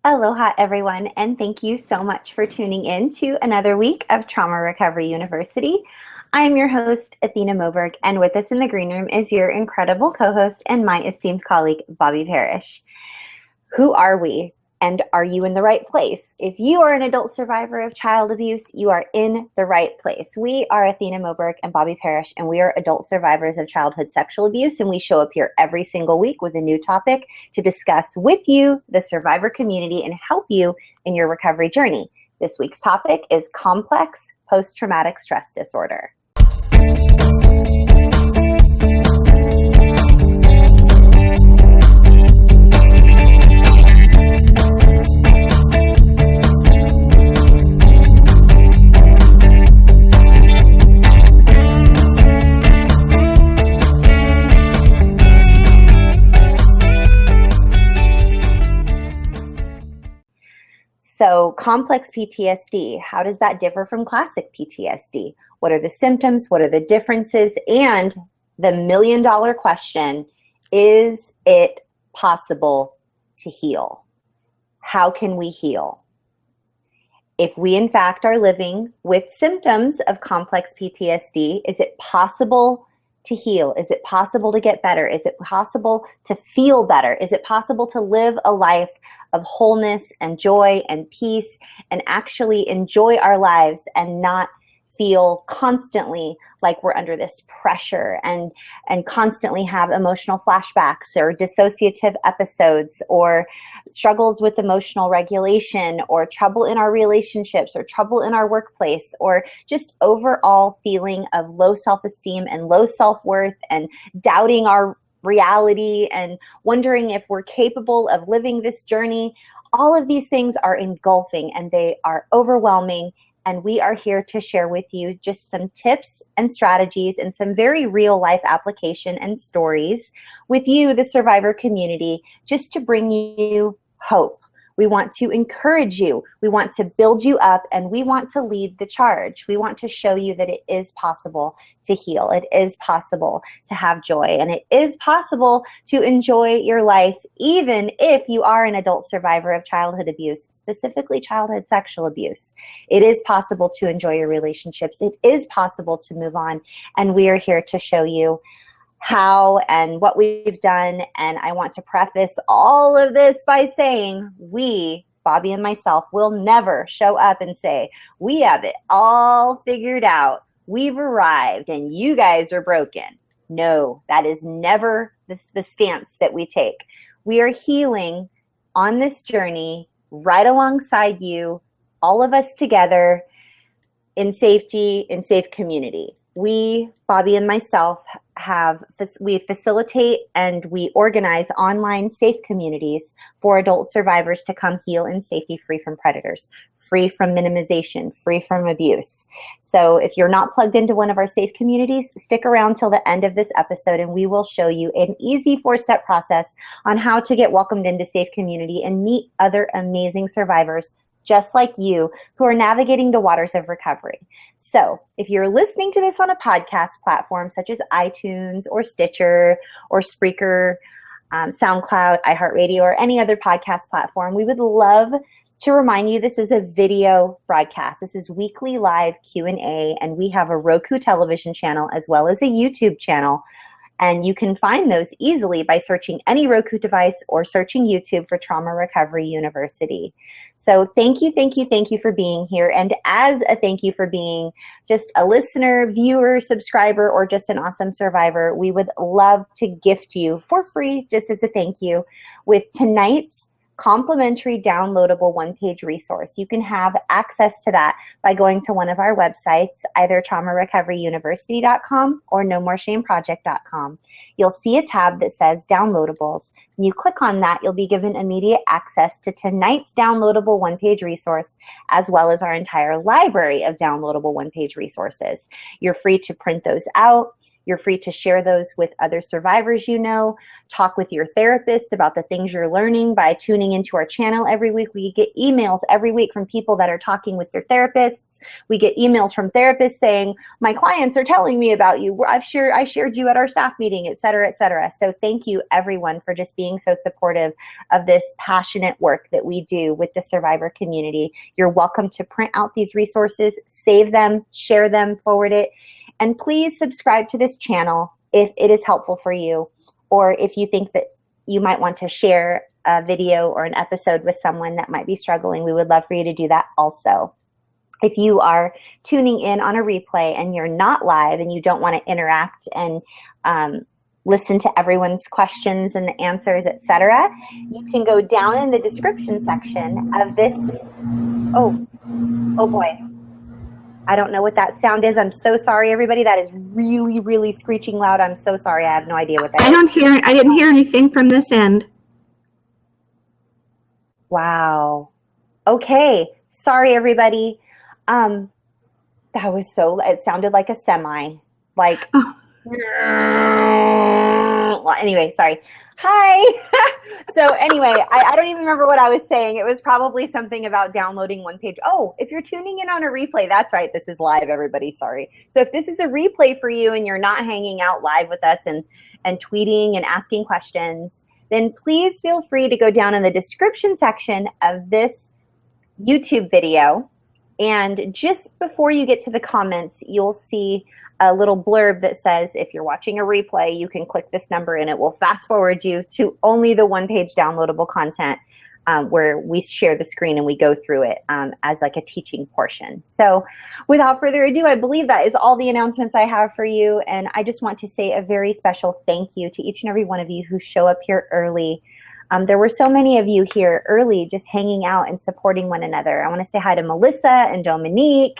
Aloha, everyone, and thank you so much for tuning in to another week of Trauma Recovery University. I'm your host, Athena Moberg, and with us in the green room is your incredible co-host and my esteemed colleague, Bobby Parrish. Who are we? And are you in the right place? If you are an adult survivor of child abuse, you are in the right place. We are Athena Moberg and Bobby Parrish, and we are adult survivors of childhood sexual abuse, and we show up here every single week with a new topic to discuss with you, the survivor community, and help you in your recovery journey. This week's topic is complex post-traumatic stress disorder. So complex PTSD, how does that differ from classic PTSD? What are the symptoms? What are the differences? And the million-dollar question, is it possible to heal? How can we heal? If we, in fact, are living with symptoms of complex PTSD, is it possible to heal? Is it possible to get better? Is it possible to feel better? Is it possible to live a life of wholeness and joy and peace and actually enjoy our lives and not feel constantly like we're under this pressure and constantly have emotional flashbacks or dissociative episodes or struggles with emotional regulation or trouble in our relationships or trouble in our workplace or just overall feeling of low self-esteem and low self-worth and doubting our reality and wondering if we're capable of living this journey. All of these things are engulfing and they are overwhelming. And we are here to share with you just some tips and strategies and some very real life application and stories with you, the survivor community, just to bring you hope. We want to encourage you. We want to build you up, and we want to lead the charge. We want to show you that it is possible to heal. It is possible to have joy, and it is possible to enjoy your life, even if you are an adult survivor of childhood abuse, specifically childhood sexual abuse. It is possible to enjoy your relationships. It is possible to move on, and we are here to show you how and what we've done. And I want to preface all of this by saying we, Bobby and myself, will never show up and say, we have it all figured out. We've arrived and you guys are broken. No, that is never the stance that we take. We are healing on this journey right alongside you, all of us together in safety, in safe community. We, Bobby and myself, we facilitate and we organize online safe communities for adult survivors to come heal in safety, free from predators, free from minimization, free from abuse. So if you're not plugged into one of our safe communities, stick around till the end of this episode and we will show you an easy 4-step process on how to get welcomed into safe community and meet other amazing survivors just like you, who are navigating the waters of recovery. So if you're listening to this on a podcast platform such as iTunes or Stitcher or Spreaker, SoundCloud, iHeartRadio, or any other podcast platform, we would love to remind you this is a video broadcast. This is weekly live Q&A, and we have a Roku television channel as well as a YouTube channel. And you can find those easily by searching any Roku device or searching YouTube for Trauma Recovery University. So thank you for being here. And as a thank you for being just a listener, viewer, subscriber, or just an awesome survivor, we would love to gift you for free, just as a thank you, with tonight's complimentary downloadable one-page resource. You can have access to that by going to one of our websites, either traumarecoveryuniversity.com or nomoreshameproject.com. You'll see a tab that says downloadables. When you click on that, you'll be given immediate access to tonight's downloadable one-page resource, as well as our entire library of downloadable one-page resources. You're free to print those out. You're free to share those with other survivors you know. Talk with your therapist about the things you're learning by tuning into our channel every week. We get emails every week from people that are talking with their therapists. We get emails from therapists saying, my clients are telling me about you. I shared you at our staff meeting, et cetera, et cetera. So thank you everyone for just being so supportive of this passionate work that we do with the survivor community. You're welcome to print out these resources, save them, share them, forward it, and please subscribe to this channel if it is helpful for you, or if you think that you might want to share a video or an episode with someone that might be struggling. We would love for you to do that also. If you are tuning in on a replay and you're not live and you don't want to interact and listen to everyone's questions and the answers, etc., you can go down in the description section of this. Oh boy. I don't know what that sound is. I'm so sorry, everybody. That is really, really screeching loud. I'm so sorry. I have no idea what that is. I didn't hear anything from this end. Wow. Okay. Sorry, everybody. That was it sounded like a semi. Like, well, anyway, sorry. Hi. So anyway, I don't even remember what I was saying. It was probably something about downloading one page. Oh, if you're tuning in on a replay, that's right. This is live, everybody. Sorry. So if this is a replay for you and you're not hanging out live with us and tweeting and asking questions, then please feel free to go down in the description section of this YouTube video. And just before you get to the comments, you'll see a little blurb that says, if you're watching a replay, you can click this number and it will fast forward you to only the one-page downloadable content where we share the screen and we go through it as like a teaching portion. So without further ado, I believe that is all the announcements I have for you. And I just want to say a very special thank you to each and every one of you who show up here early. There were so many of you here early just hanging out and supporting one another. I want to say hi to Melissa and Dominique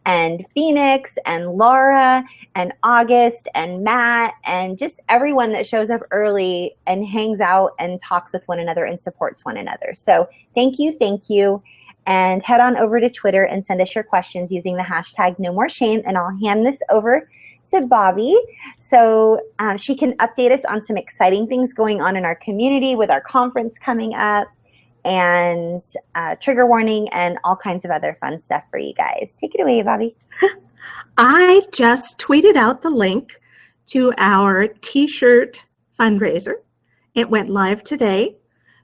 and Phoenix and Laura and August and Matt and just everyone that shows up early and hangs out and talks with one another and supports one another. So thank you, and head on over to Twitter and send us your questions using the hashtag #NoMoreShame, and I'll hand this over to Bobby so she can update us on some exciting things going on in our community with our conference coming up and trigger warning and all kinds of other fun stuff for you guys. Take it away, Bobby. I just tweeted out the link to our t-shirt fundraiser. It went live today.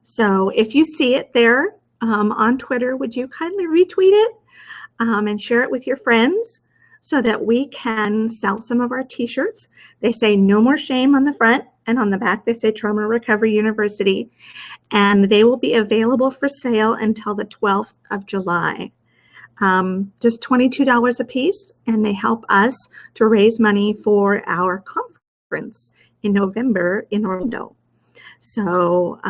So if you see it there on Twitter, would you kindly retweet it and share it with your friends so that we can sell some of our t-shirts. They say "No More Shame" on the front, and on the back they say Trauma Recovery University, and they will be available for sale until the 12th of July. Just $22 a piece, and they help us to raise money for our conference in November in Orlando. So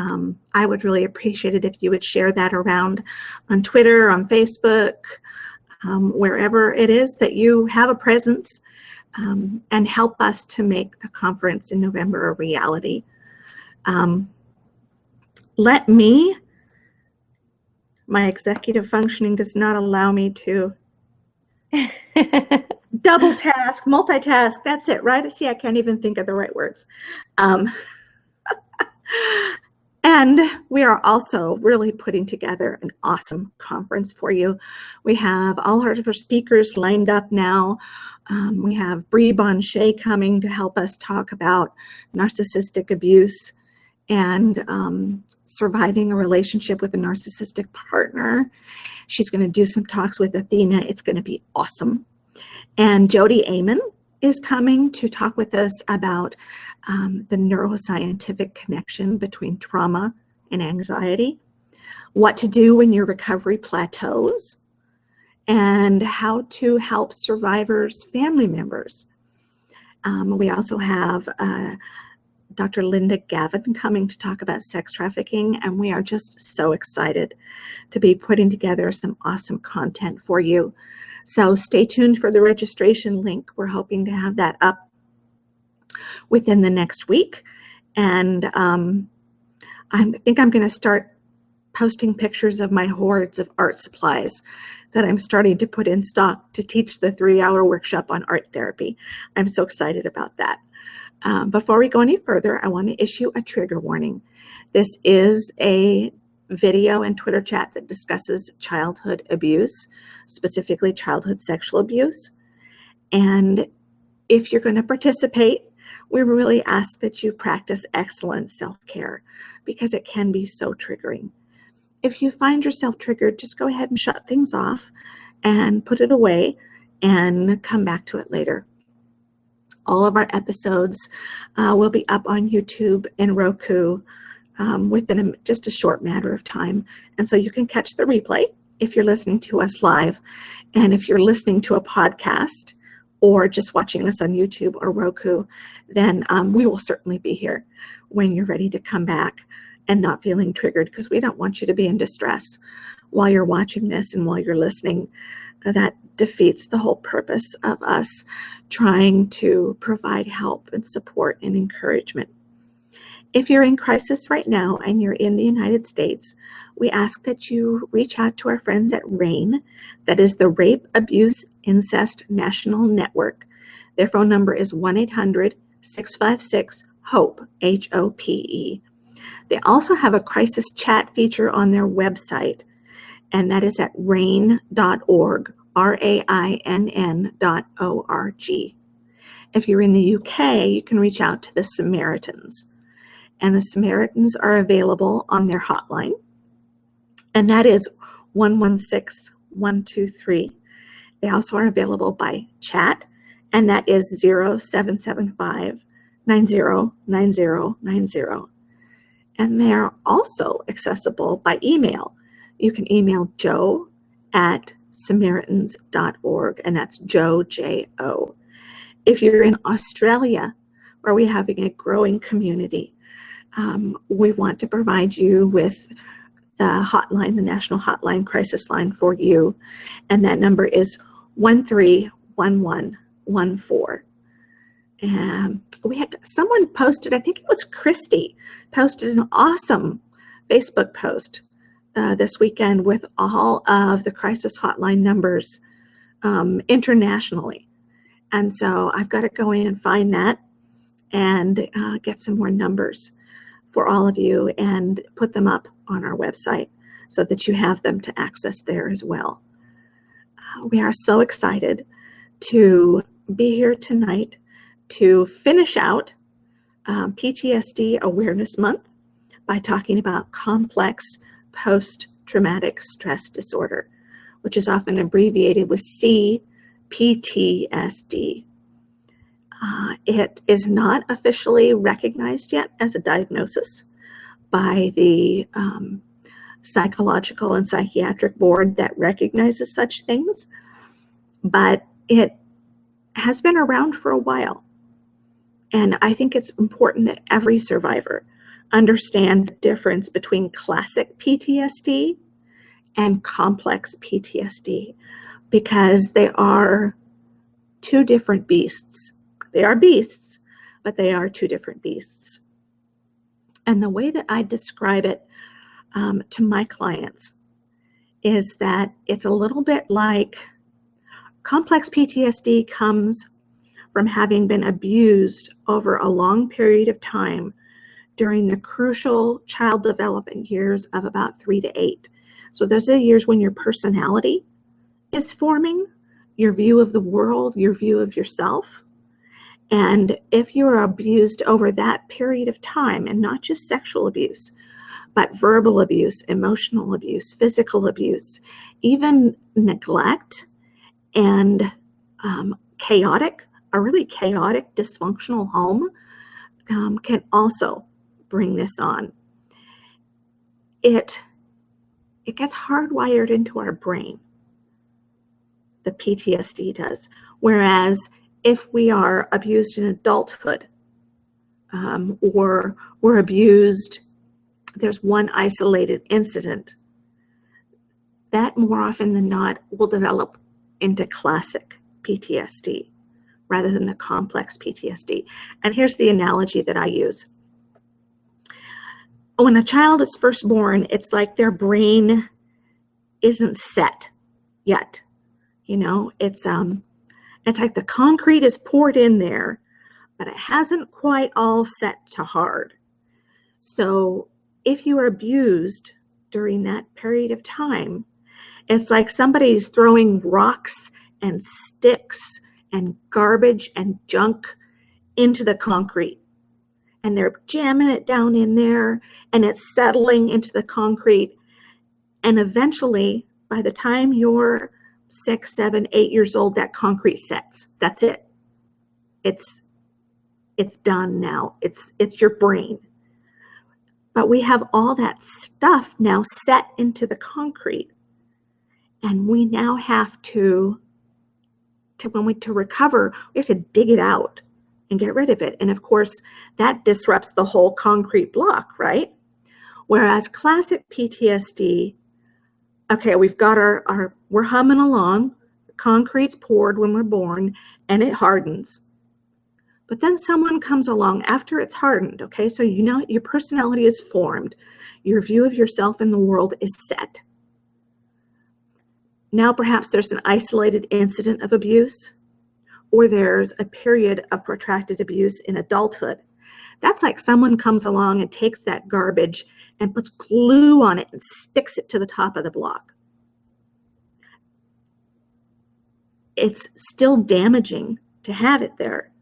I would really appreciate it if you would share that around on Twitter, on Facebook, wherever it is that you have a presence, and help us to make the conference in November a reality. My executive functioning does not allow me to double task, multitask, that's it, right? See, I can't even think of the right words. And we are also really putting together an awesome conference for you. We have all of our speakers lined up now. We have Bree Bonshea coming to help us talk about narcissistic abuse and surviving a relationship with a narcissistic partner. She's going to do some talks with Athena. It's going to be awesome. And Jody Amen is coming to talk with us about the neuroscientific connection between trauma and anxiety, what to do when your recovery plateaus, and how to help survivors' family members. We also have Dr. Linda Gavin coming to talk about sex trafficking, and we are just so excited to be putting together some awesome content for you. So stay tuned for the registration link. We're hoping to have that up within the next week. And I think I'm going to start posting pictures of my hordes of art supplies that I'm starting to put in stock to teach the 3-hour workshop on art therapy. I'm so excited about that. Before we go any further, I want to issue a trigger warning. This is a video and Twitter chat that discusses childhood abuse, specifically childhood sexual abuse. And if you're going to participate, we really ask that you practice excellent self-care because it can be so triggering. If you find yourself triggered, just go ahead and shut things off and put it away and come back to it later. All of our episodes will be up on YouTube and Roku within just a short matter of time. And so you can catch the replay if you're listening to us live. And if you're listening to a podcast or just watching us on YouTube or Roku, then we will certainly be here when you're ready to come back and not feeling triggered, because we don't want you to be in distress while you're watching this and while you're listening. That defeats the whole purpose of us trying to provide help and support and encouragement. If you're in crisis right now and you're in the United States, we ask that you reach out to our friends at RAINN, that is the Rape, Abuse, Incest National Network. Their phone number is 1-800-656-HOPE, HOPE. They also have a crisis chat feature on their website, and that is at rainn.org, RAINN.org. If you're in the UK, you can reach out to the Samaritans. And the Samaritans are available on their hotline, and that is 116-123. They also are available by chat, and that is 0775-909090. And they are also accessible by email. You can email joe@samaritans.org, and that's Joe, J-O. If you're in Australia, where we're having a growing community, we want to provide you with the hotline, the National Hotline Crisis Line for you, and that number is 131114. And we had someone posted, I think it was Christy, posted an awesome Facebook post this weekend with all of the crisis hotline numbers internationally. And so I've got to go in and find that and get some more numbers for all of you and put them up on our website so that you have them to access there as well. We are so excited to be here tonight to finish out PTSD Awareness Month by talking about complex post-traumatic stress disorder, which is often abbreviated with CPTSD. It is not officially recognized yet as a diagnosis by the psychological and psychiatric board that recognizes such things, but it has been around for a while. And I think it's important that every survivor understand the difference between classic PTSD and complex PTSD, because they are two different beasts. They are beasts, but they are two different beasts. And the way that I describe it to my clients is that it's a little bit like complex PTSD comes from having been abused over a long period of time during the crucial child development years of about 3 to 8. So those are the years when your personality is forming, your view of the world, your view of yourself. And if you're abused over that period of time, and not just sexual abuse, but verbal abuse, emotional abuse, physical abuse, even neglect and a really chaotic, dysfunctional home can also bring this on. It gets hardwired into our brain, the PTSD does. Whereas if we are abused in adulthood, or we're abused, there's one isolated incident, that more often than not will develop into classic PTSD rather than the complex PTSD. And here's the analogy that I use. When a child is first born, it's like their brain isn't set. yet. You know, it's like the concrete is poured in there, but it hasn't quite all set to hard. So if you are abused during that period of time, it's like somebody's throwing rocks and sticks and garbage and junk into the concrete. And they're jamming it down in there, and it's settling into the concrete. And eventually, by the time you're 6, 7, 8 years old, that concrete sets. That's it. It's done now. It's your brain. But we have all that stuff now set into the concrete. And we now have to recover, we have to dig it out and get rid of it. And of course, that disrupts the whole concrete block, right? Whereas classic PTSD, okay, we've got we're humming along, the concrete's poured when we're born, and it hardens. But then someone comes along after it's hardened, okay? So you know your personality is formed. Your view of yourself in the world is set. Now perhaps there's an isolated incident of abuse, or there's a period of protracted abuse in adulthood. That's like someone comes along and takes that garbage and puts glue on it and sticks it to the top of the block. It's still damaging to have it there.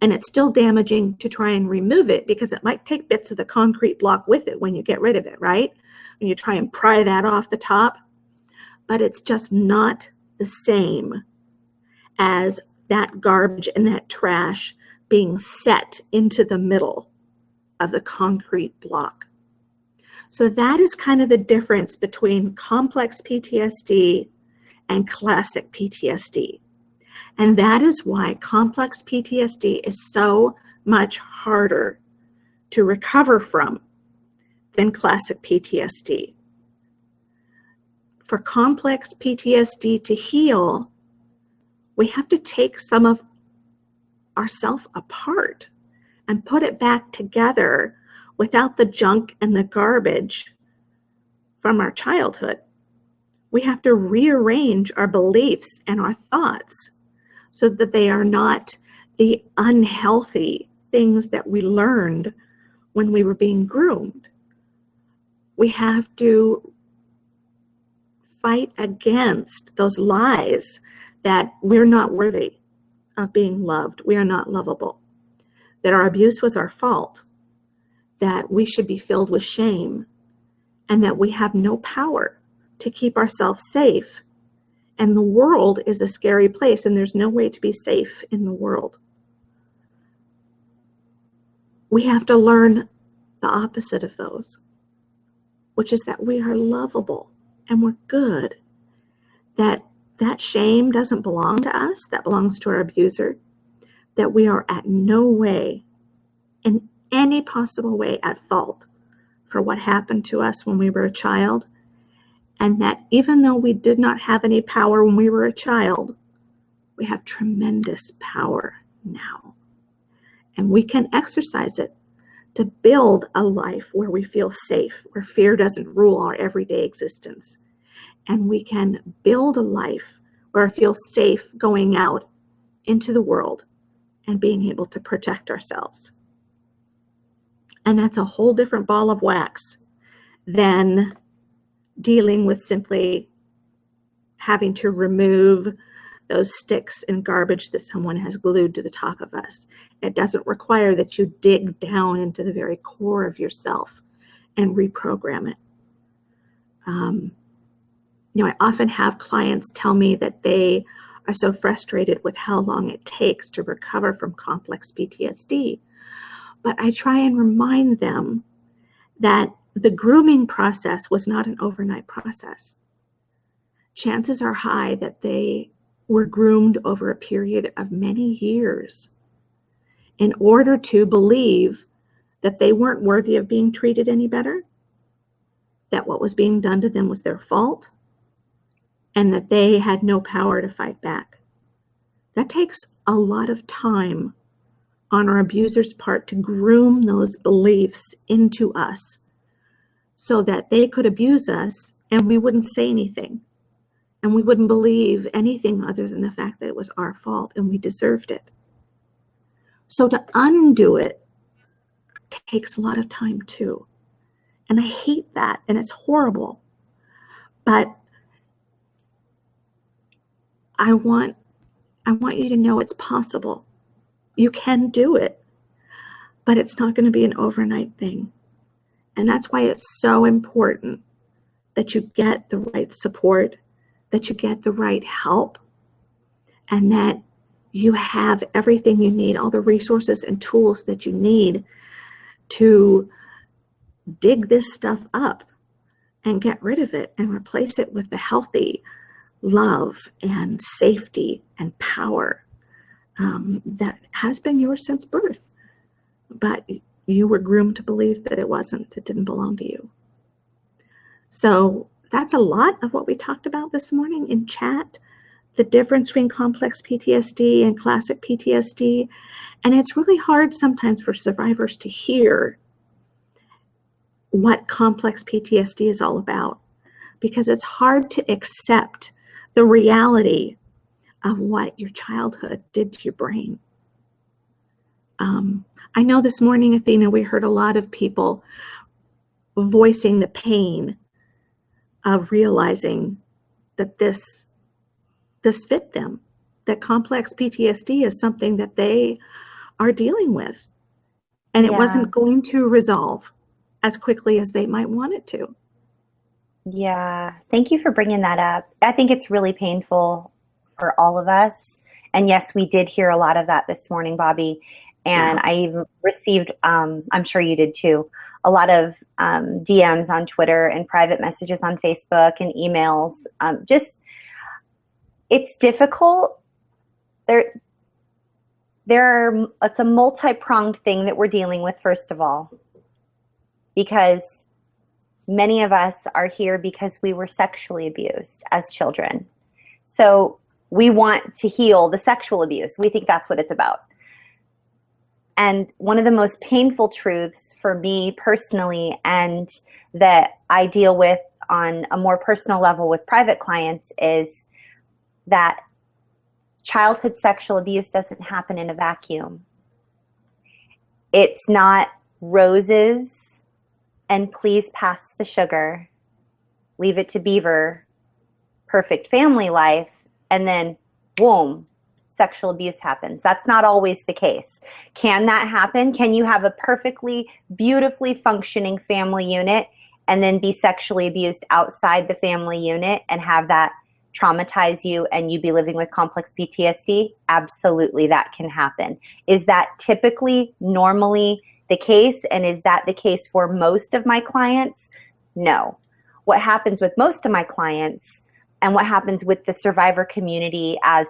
And it's still damaging to try and remove it because it might take bits of the concrete block with it when you get rid of it, right? When you try and pry that off the top. But it's just not the same as that garbage and that trash being set into the middle of the concrete block. So that is kind of the difference between complex PTSD and classic PTSD. And that is why complex PTSD is so much harder to recover from than classic PTSD. For complex PTSD to heal, we have to take some of ourself apart and put it back together without the junk and the garbage from our childhood. We have to rearrange our beliefs and our thoughts so that they are not the unhealthy things that we learned when we were being groomed. We have to fight against those lies that we're not worthy of being loved, we are not lovable, that our abuse was our fault, that we should be filled with shame, and that we have no power to keep ourselves safe. And the world is a scary place, and there's no way to be safe in the world. We have to learn the opposite of those, which is that we are lovable and we're good, that shame doesn't belong to us, that belongs to our abuser, that we are at no way, in any possible way, at fault for what happened to us when we were a child, and that even though we did not have any power when we were a child, we have tremendous power now. And we can exercise it to build a life where we feel safe, where fear doesn't rule our everyday existence. And we can build a life where I feel safe going out into the world and being able to protect ourselves. And that's a whole different ball of wax than dealing with simply having to remove those sticks and garbage that someone has glued to the top of us. It doesn't require that you dig down into the very core of yourself and reprogram it. I often have clients tell me that they are so frustrated with how long it takes to recover from complex PTSD. But I try and remind them that the grooming process was not an overnight process. Chances are high that they were groomed over a period of many years in order to believe that they weren't worthy of being treated any better, that what was being done to them was their fault, and that they had no power to fight back. That takes a lot of time on our abuser's part to groom those beliefs into us so that they could abuse us and we wouldn't say anything. and we wouldn't believe anything other than the fact that it was our fault and we deserved it. So to undo it takes a lot of time too. And I hate that, and it's horrible. But I want you to know it's possible. You can do it, but it's not going to be an overnight thing. And that's why it's so important that you get the right support, that you get the right help, and that you have everything you need, all the resources and tools that you need to dig this stuff up and get rid of it and replace it with the healthy love and safety and power that has been yours since birth. But you were groomed to believe that it wasn't, it didn't belong to you. So that's a lot of what we talked about this morning in chat, the difference between complex PTSD and classic PTSD. And it's really hard sometimes for survivors to hear what complex PTSD is all about, because it's hard to accept the reality of what your childhood did to your brain. I know this morning, Athena, we heard a lot of people voicing the pain of realizing that this fit them, that complex PTSD is something that they are dealing with, and it wasn't going to resolve as quickly as they might want it to. Yeah, thank you for bringing that up. I think it's really painful for all of us. And yes, we did hear a lot of that this morning, Bobby. And I even received, I'm sure you did too, a lot of DMs on Twitter and private messages on Facebook and emails. It's difficult. It's a multi-pronged thing that we're dealing with, first of all, because many of us are here because we were sexually abused as children. So we want to heal the sexual abuse. We think that's what it's about. And one of the most painful truths for me personally, and that I deal with on a more personal level with private clients, is that childhood sexual abuse doesn't happen in a vacuum. It's not roses and please pass the sugar, leave it to Beaver, perfect family life, and then boom, sexual abuse happens. That's not always the case. Can that happen? Can you have a perfectly, beautifully functioning family unit and then be sexually abused outside the family unit and have that traumatize you and you be living with complex PTSD? Absolutely, that can happen. Is that typically, normally the case? And is that the case for most of my clients? No. What happens with most of my clients, and what happens with the survivor community as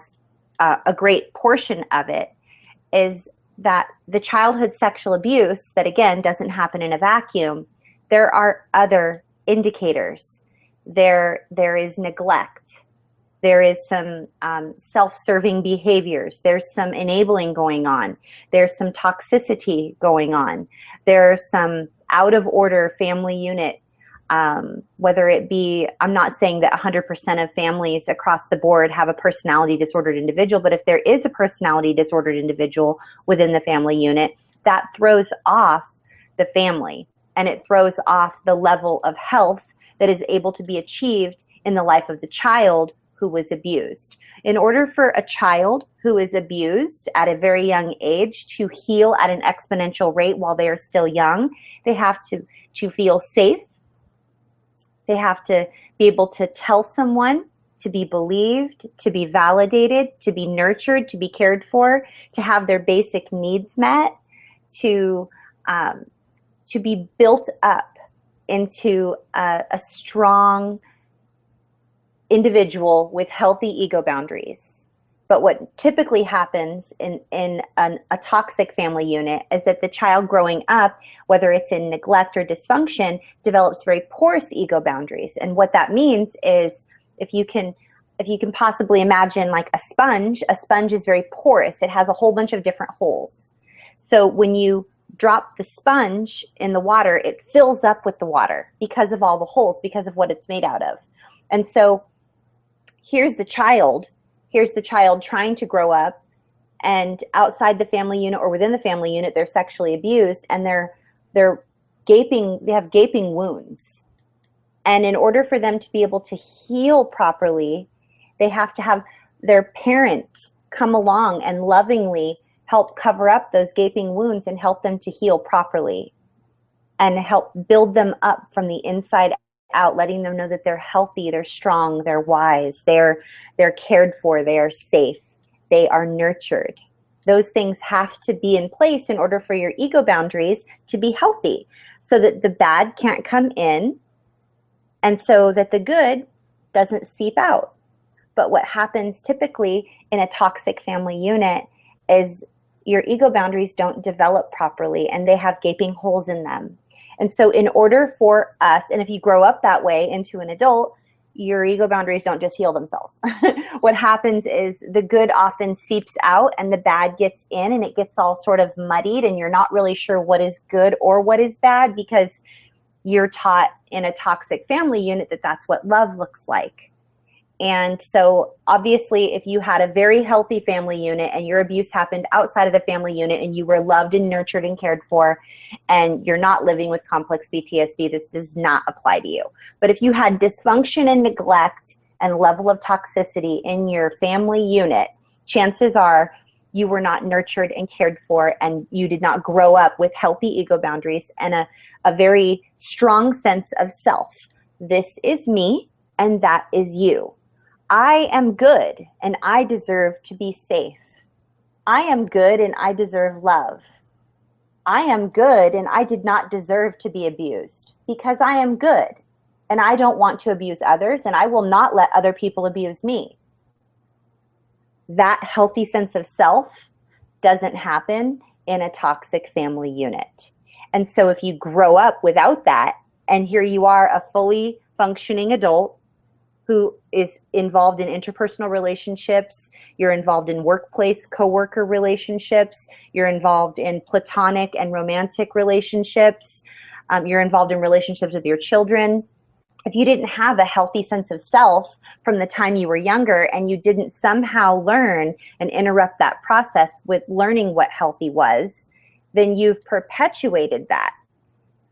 a great portion of it, is that the childhood sexual abuse, that again doesn't happen in a vacuum, there are other indicators. There is neglect. There is some self-serving behaviors. There's some enabling going on. There's some toxicity going on. There's some out of order family unit, whether it be, I'm not saying that 100% of families across the board have a personality disordered individual, but if there is a personality disordered individual within the family unit, that throws off the family, and it throws off the level of health that is able to be achieved in the life of the child who was abused. In order for a child who is abused at a very young age to heal at an exponential rate while they are still young, they have to feel safe. They have to be able to tell someone, to be believed, to be validated, to be nurtured, to be cared for, to have their basic needs met, to be built up into a strong individual with healthy ego boundaries. But what typically happens in a toxic family unit is that the child growing up, whether it's in neglect or dysfunction, develops very porous ego boundaries. And what that means is, if you can possibly imagine like a sponge is very porous. It has a whole bunch of different holes. So when you drop the sponge in the water, it fills up with the water because of all the holes, because of what it's made out of. And so here's the child trying to grow up, and outside the family unit or within the family unit, they're sexually abused, and they're gaping, they have gaping wounds. And in order for them to be able to heal properly, they have to have their parent come along and lovingly help cover up those gaping wounds and help them to heal properly and help build them up from the inside out, letting them know that they're healthy, they're strong, they're wise, they're cared for, they are safe, they are nurtured. Those things have to be in place in order for your ego boundaries to be healthy, so that the bad can't come in and so that the good doesn't seep out. But what happens typically in a toxic family unit is your ego boundaries don't develop properly and they have gaping holes in them. And so in order for us, and if you grow up that way into an adult, your ego boundaries don't just heal themselves. What happens is the good often seeps out and the bad gets in, and it gets all sort of muddied, and you're not really sure what is good or what is bad because you're taught in a toxic family unit that that's what love looks like. And so obviously, if you had a very healthy family unit and your abuse happened outside of the family unit and you were loved and nurtured and cared for, and you're not living with complex PTSD, this does not apply to you. But if you had dysfunction and neglect and level of toxicity in your family unit, chances are you were not nurtured and cared for, and you did not grow up with healthy ego boundaries and a very strong sense of self. This is me and that is you. I am good and I deserve to be safe. I am good and I deserve love. I am good and I did not deserve to be abused because I am good and I don't want to abuse others, and I will not let other people abuse me. That healthy sense of self doesn't happen in a toxic family unit. And so if you grow up without that, and here you are, a fully functioning adult who is involved in interpersonal relationships, you're involved in workplace coworker relationships, you're involved in platonic and romantic relationships, you're involved in relationships with your children. If you didn't have a healthy sense of self from the time you were younger, and you didn't somehow learn and interrupt that process with learning what healthy was, then you've perpetuated that.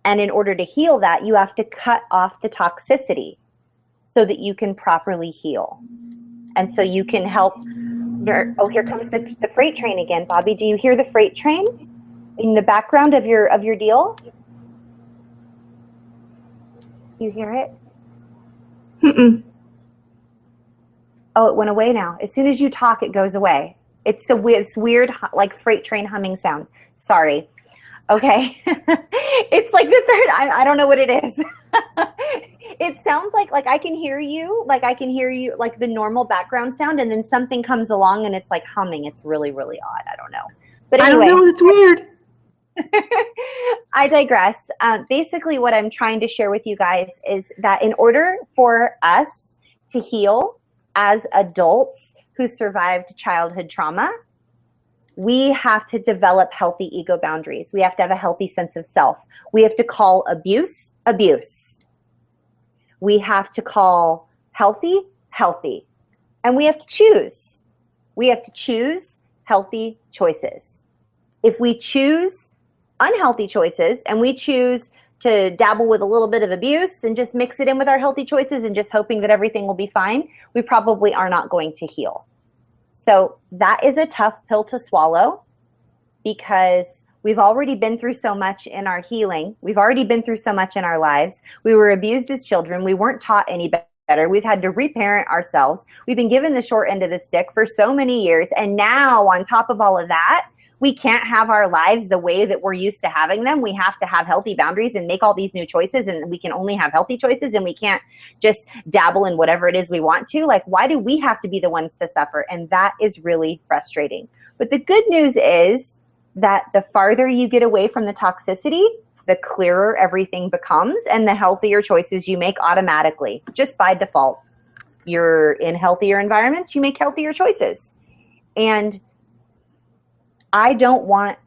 And in order to heal that, you have to cut off the toxicity so that you can properly heal. And so you can help. Oh, here comes the freight train again. Bobby, do you hear the freight train in the background of your deal? You hear it? Mm-mm. Oh, it went away now. As soon as you talk, it goes away. It's this weird, like freight train humming sound. Sorry. Okay. It's like the third, I don't know what it is. It sounds like I can hear you, like the normal background sound, and then something comes along and it's like humming. It's really, really odd. I don't know. But anyway. I don't know, it's weird. I digress. Basically, what I'm trying to share with you guys is that in order for us to heal as adults who survived childhood trauma, we have to develop healthy ego boundaries. We have to have a healthy sense of self. We have to call abuse, abuse. We have to call healthy, healthy. And we have to choose. We have to choose healthy choices. If we choose unhealthy choices and we choose to dabble with a little bit of abuse and just mix it in with our healthy choices and just hoping that everything will be fine, we probably are not going to heal. So that is a tough pill to swallow, because we've already been through so much in our healing. We've already been through so much in our lives. We were abused as children. We weren't taught any better. We've had to reparent ourselves. We've been given the short end of the stick for so many years. And now on top of all of that, we can't have our lives the way that we're used to having them. We have to have healthy boundaries and make all these new choices, and we can only have healthy choices, and we can't just dabble in whatever it is we want to. Like, why do we have to be the ones to suffer? And that is really frustrating. But the good news is that the farther you get away from the toxicity, the clearer everything becomes, and the healthier choices you make automatically, just by default. You're in healthier environments, you make healthier choices. And I don't want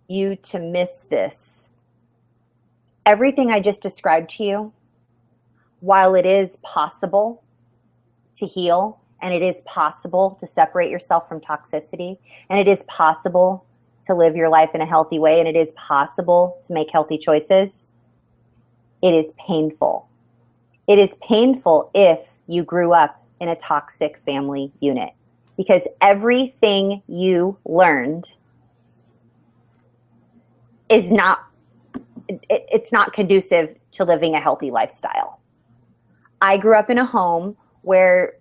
you to miss this. Everything I just described to you, while it is possible to heal, and it is possible to separate yourself from toxicity, and it is possible to live your life in a healthy way, and it is possible to make healthy choices, it is painful. It is painful if you grew up in a toxic family unit, because everything you learned is not, it's not conducive to living a healthy lifestyle. I grew up in a home where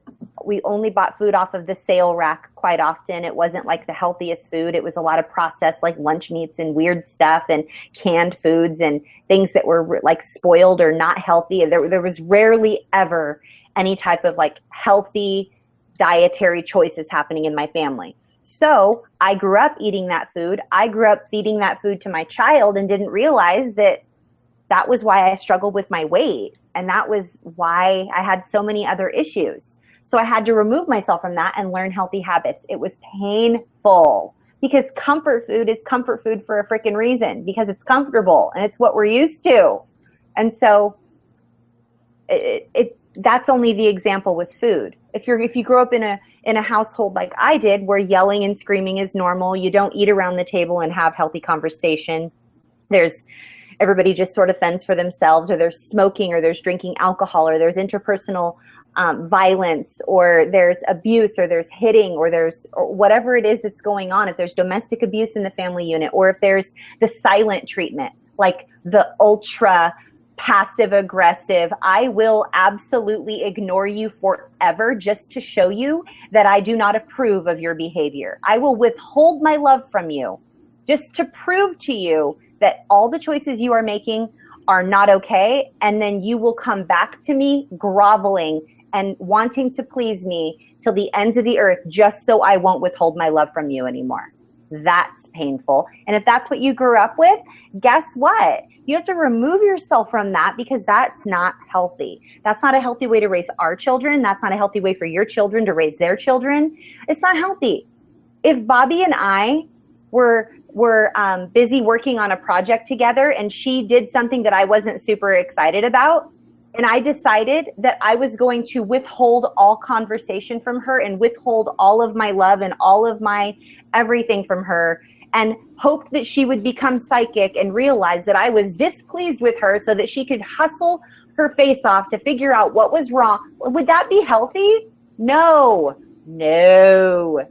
we only bought food off of the sale rack quite often. It wasn't like the healthiest food. It was a lot of processed, like lunch meats and weird stuff and canned foods and things that were like spoiled or not healthy. And there was rarely ever any type of like healthy dietary choices happening in my family. So I grew up eating that food. I grew up feeding that food to my child and didn't realize that that was why I struggled with my weight. And that was why I had so many other issues. So I had to remove myself from that and learn healthy habits. It was painful because comfort food is comfort food for a freaking reason, because it's comfortable and it's what we're used to. And so that's only the example with food. If you grow up in a household like I did, where yelling and screaming is normal, you don't eat around the table and have healthy conversation. Everybody just sort of fends for themselves, or there's smoking, or there's drinking alcohol, or there's interpersonal violence, or there's abuse, or there's hitting, or whatever it is that's going on. If there's domestic abuse in the family unit, or if there's the silent treatment, like the ultra passive aggressive, I will absolutely ignore you forever just to show you that I do not approve of your behavior. I will withhold my love from you just to prove to you that all the choices you are making are not okay. And then you will come back to me groveling and wanting to please me till the ends of the earth, just so I won't withhold my love from you anymore. That's painful. And if that's what you grew up with, guess what? You have to remove yourself from that, because that's not healthy. That's not a healthy way to raise our children. That's not a healthy way for your children to raise their children. It's not healthy. If Bobby and I were busy working on a project together and she did something that I wasn't super excited about, and I decided that I was going to withhold all conversation from her and withhold all of my love and all of my everything from her, and hoped that she would become psychic and realize that I was displeased with her so that she could hustle her face off to figure out what was wrong, would that be healthy? No,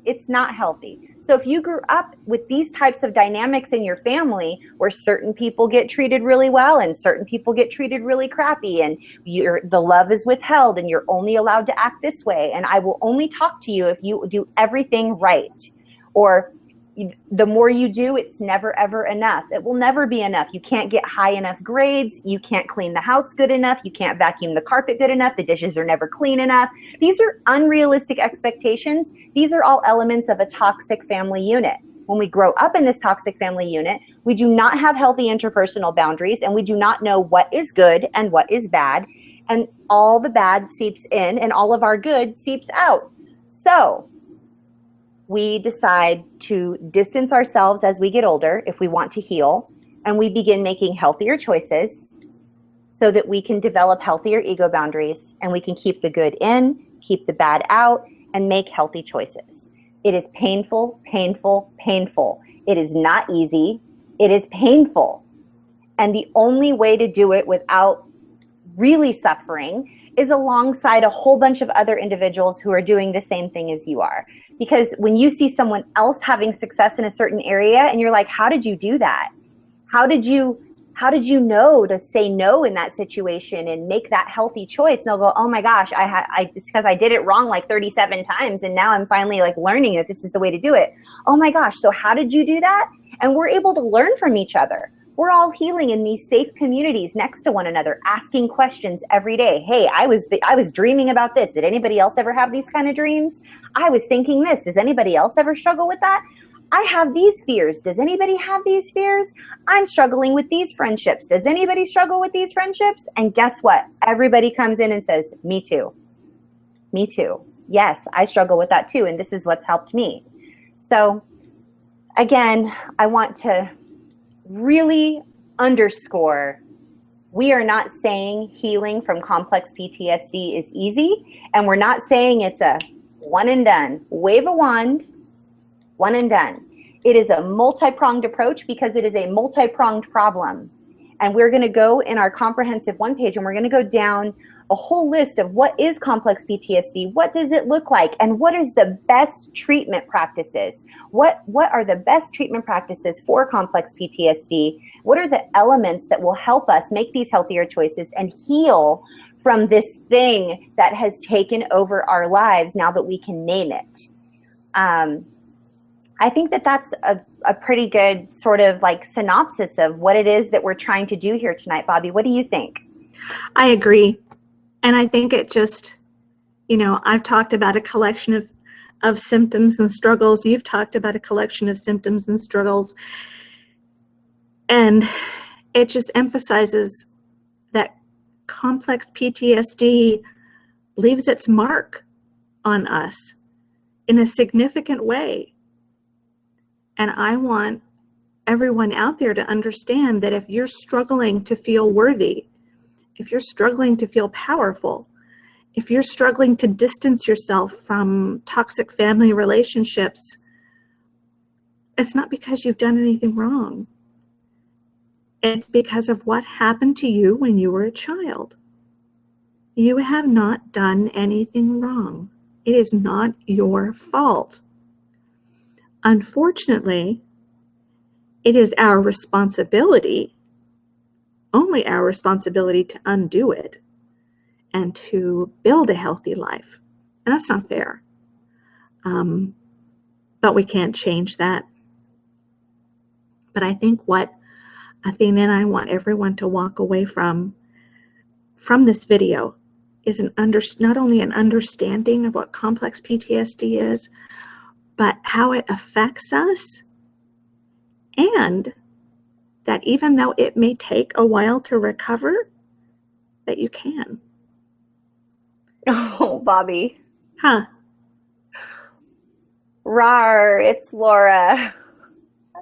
it's not healthy. So if you grew up with these types of dynamics in your family, where certain people get treated really well and certain people get treated really crappy, and the love is withheld and you're only allowed to act this way, and I will only talk to you if you do everything right, or the more you do, it's never ever enough. It will never be enough. You can't get high enough grades. You can't clean the house good enough. You can't vacuum the carpet good enough. The dishes are never clean enough. These are unrealistic expectations. These are all elements of a toxic family unit. When we grow up in this toxic family unit, we do not have healthy interpersonal boundaries, and we do not know what is good and what is bad. And all the bad seeps in and all of our good seeps out. So we decide to distance ourselves as we get older if we want to heal, and we begin making healthier choices so that we can develop healthier ego boundaries, and we can keep the good in, keep the bad out, and make healthy choices. It is painful, painful, painful. It is not easy. It is painful. And the only way to do it without really suffering is alongside a whole bunch of other individuals who are doing the same thing as you are. Because when you see someone else having success in a certain area and you're like, how did you do that? How did you know to say no in that situation and make that healthy choice? And they'll go, oh my gosh, it's because I did it wrong like 37 times. And now I'm finally like learning that this is the way to do it. Oh my gosh. So how did you do that? And we're able to learn from each other. We're all healing in these safe communities next to one another, asking questions every day. Hey, I was dreaming about this. Did anybody else ever have these kind of dreams? I was thinking this. Does anybody else ever struggle with that? I have these fears. Does anybody have these fears? I'm struggling with these friendships. Does anybody struggle with these friendships? And guess what? Everybody comes in and says, me too. Me too. Yes, I struggle with that too. And this is what's helped me. So again, I want to really underscore We are not saying healing from complex PTSD is easy, and we're not saying it's a one and done. Wave a wand, one and done. It is a multi-pronged approach because it is a multi-pronged problem. And we're going to go in our comprehensive one page and we're going to go down a whole list of what is complex PTSD, what does it look like, and what is the best treatment practices? What are the best treatment practices for complex PTSD? What are the elements that will help us make these healthier choices and heal from this thing that has taken over our lives now that we can name it? I think that that's a pretty good sort of like synopsis of what it is that we're trying to do here tonight. Bobby, what do you think? I agree. And I think it just, I've talked about a collection of symptoms and struggles. You've talked about a collection of symptoms and struggles. And it just emphasizes that complex PTSD leaves its mark on us in a significant way. And I want everyone out there to understand that if you're struggling to feel worthy, if you're struggling to feel powerful, if you're struggling to distance yourself from toxic family relationships, it's not because you've done anything wrong. It's because of what happened to you when you were a child. You have not done anything wrong. It is not your fault. Unfortunately, it is our responsibility, only our responsibility, to undo it and to build a healthy life. And that's not fair. But we can't change that. But I think what Athena and I want everyone to walk away from this video is not only an understanding of what complex PTSD is, but how it affects us, and that even though it may take a while to recover, that you can. Oh, Bobby. Huh? Rar, it's Laura.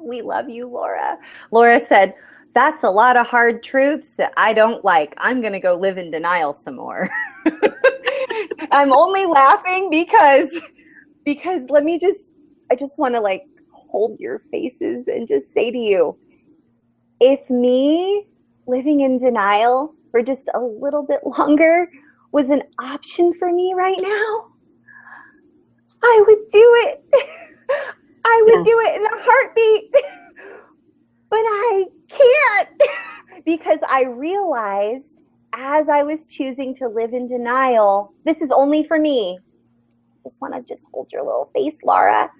We love you, Laura. Laura said, that's a lot of hard truths that I don't like. I'm going to go live in denial some more. I'm only laughing because I just want to like hold your faces and just say to you, if me living in denial for just a little bit longer was an option for me right now, I would do it. I would do it in a heartbeat. But I can't because I realized as I was choosing to live in denial, this is only for me. I just want to just hold your little face, Laura.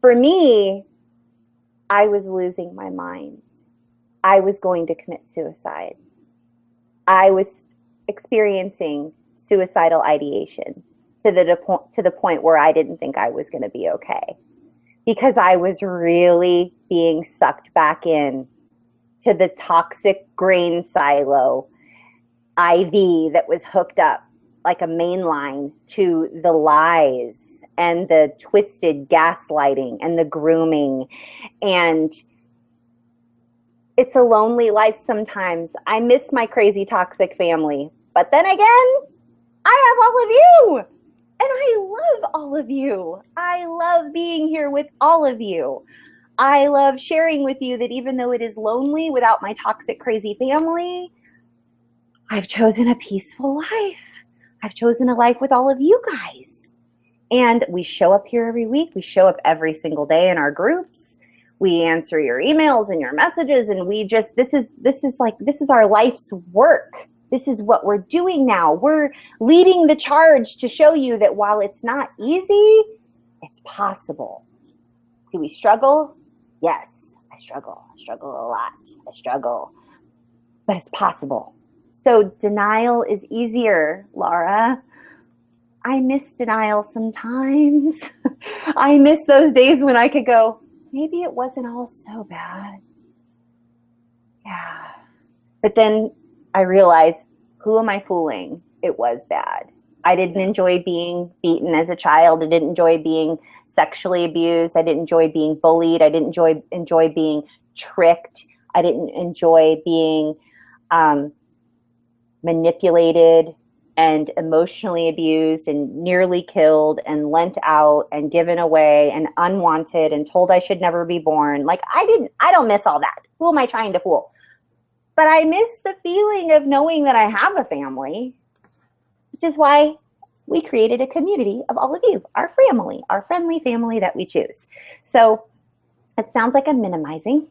For me, I was losing my mind. I was going to commit suicide. I was experiencing suicidal ideation to the point where I didn't think I was going to be okay, because I was really being sucked back in to the toxic grain silo IV that was hooked up like a main line to the lies and the twisted gaslighting and the grooming. And it's a lonely life sometimes. I miss my crazy toxic family. But then again, I have all of you. And I love all of you. I love being here with all of you. I love sharing with you that even though it is lonely without my toxic, crazy family, I've chosen a peaceful life. I've chosen a life with all of you guys. And we show up here every week. We show up every single day in our groups. We answer your emails and your messages. And we just, this is our life's work. This is what we're doing now. We're leading the charge to show you that while it's not easy, it's possible. Do we struggle? Yes, I struggle. I struggle a lot. I struggle. But it's possible. So denial is easier, Laura. I miss denial sometimes. I miss those days when I could go, maybe it wasn't all so bad. Yeah. But then I realized, who am I fooling? It was bad. I didn't enjoy being beaten as a child. I didn't enjoy being sexually abused. I didn't enjoy being bullied. I didn't enjoy being tricked. I didn't enjoy being manipulated and emotionally abused and nearly killed and lent out and given away and unwanted and told I should never be born. Like I don't miss all that. Who am I trying to fool? But I miss the feeling of knowing that I have a family, which is why we created a community of all of you, our family, our friendly family that we choose. So it sounds like I'm minimizing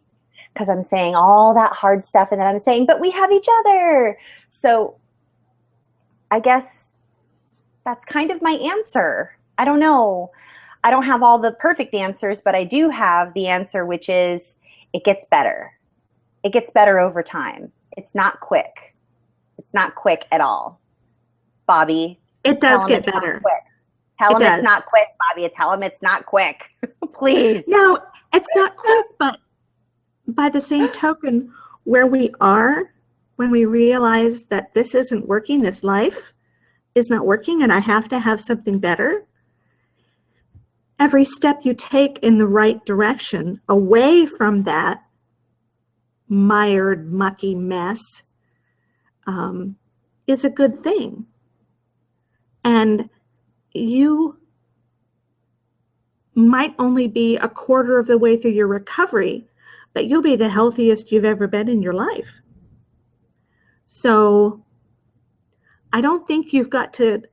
because I'm saying all that hard stuff and then I'm saying, but we have each other. So I guess that's kind of my answer. I don't know. I don't have all the perfect answers, but I do have the answer, which is it gets better. It gets better over time. It's not quick. It's not quick at all. Bobby. It does get better. Tell him it's not quick, Bobby. Tell him it's not quick. Please. No, it's not quick, but by the same token, where we are, when we realize that this isn't working, this life is not working, and I have to have something better, every step you take in the right direction, away from that mired, mucky mess, is a good thing. And you might only be a quarter of the way through your recovery, but you'll be the healthiest you've ever been in your life. So I don't think you've got to,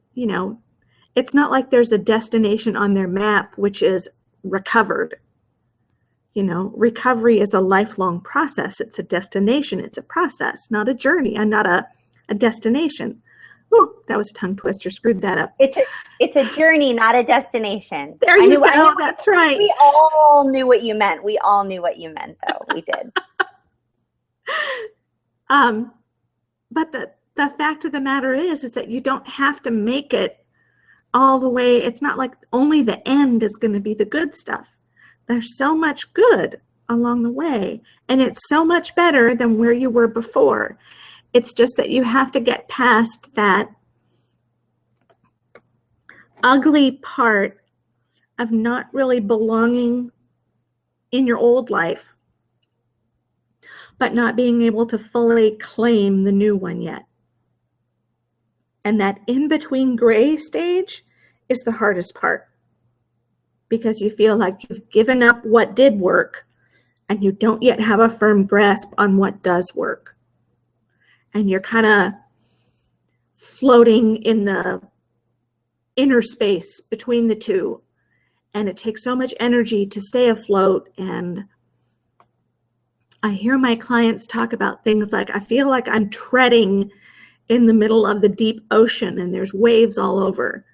it's not like there's a destination on their map, which is recovered. Recovery is a lifelong process. It's a destination. It's a process, not a journey and not a destination. Oh, that was a tongue twister. Screwed that up. It's a journey, not a destination. There you go. That's right. We all knew what you meant. We all knew what you meant, though. We did. But the fact of the matter is that you don't have to make it all the way. It's not like only the end is going to be the good stuff. There's so much good along the way, and it's so much better than where you were before. It's just that you have to get past that ugly part of not really belonging in your old life, but not being able to fully claim the new one yet. And that in-between gray stage is the hardest part, because you feel like you've given up what did work and you don't yet have a firm grasp on what does work. And you're kind of floating in the inner space between the two. And it takes so much energy to stay afloat. And I hear my clients talk about things like, I feel like I'm treading in the middle of the deep ocean and there's waves all over.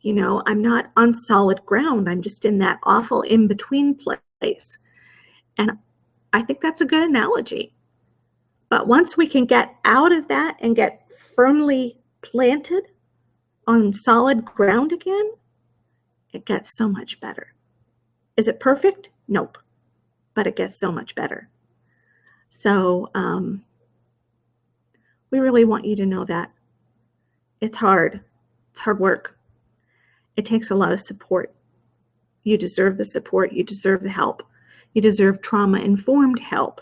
I'm not on solid ground. I'm just in that awful in-between place. And I think that's a good analogy. But once we can get out of that and get firmly planted on solid ground again, it gets so much better. Is it perfect? Nope. But it gets so much better. So we really want you to know that. It's hard. It's hard work. It takes a lot of support. You deserve the support. You deserve the help. You deserve trauma-informed help.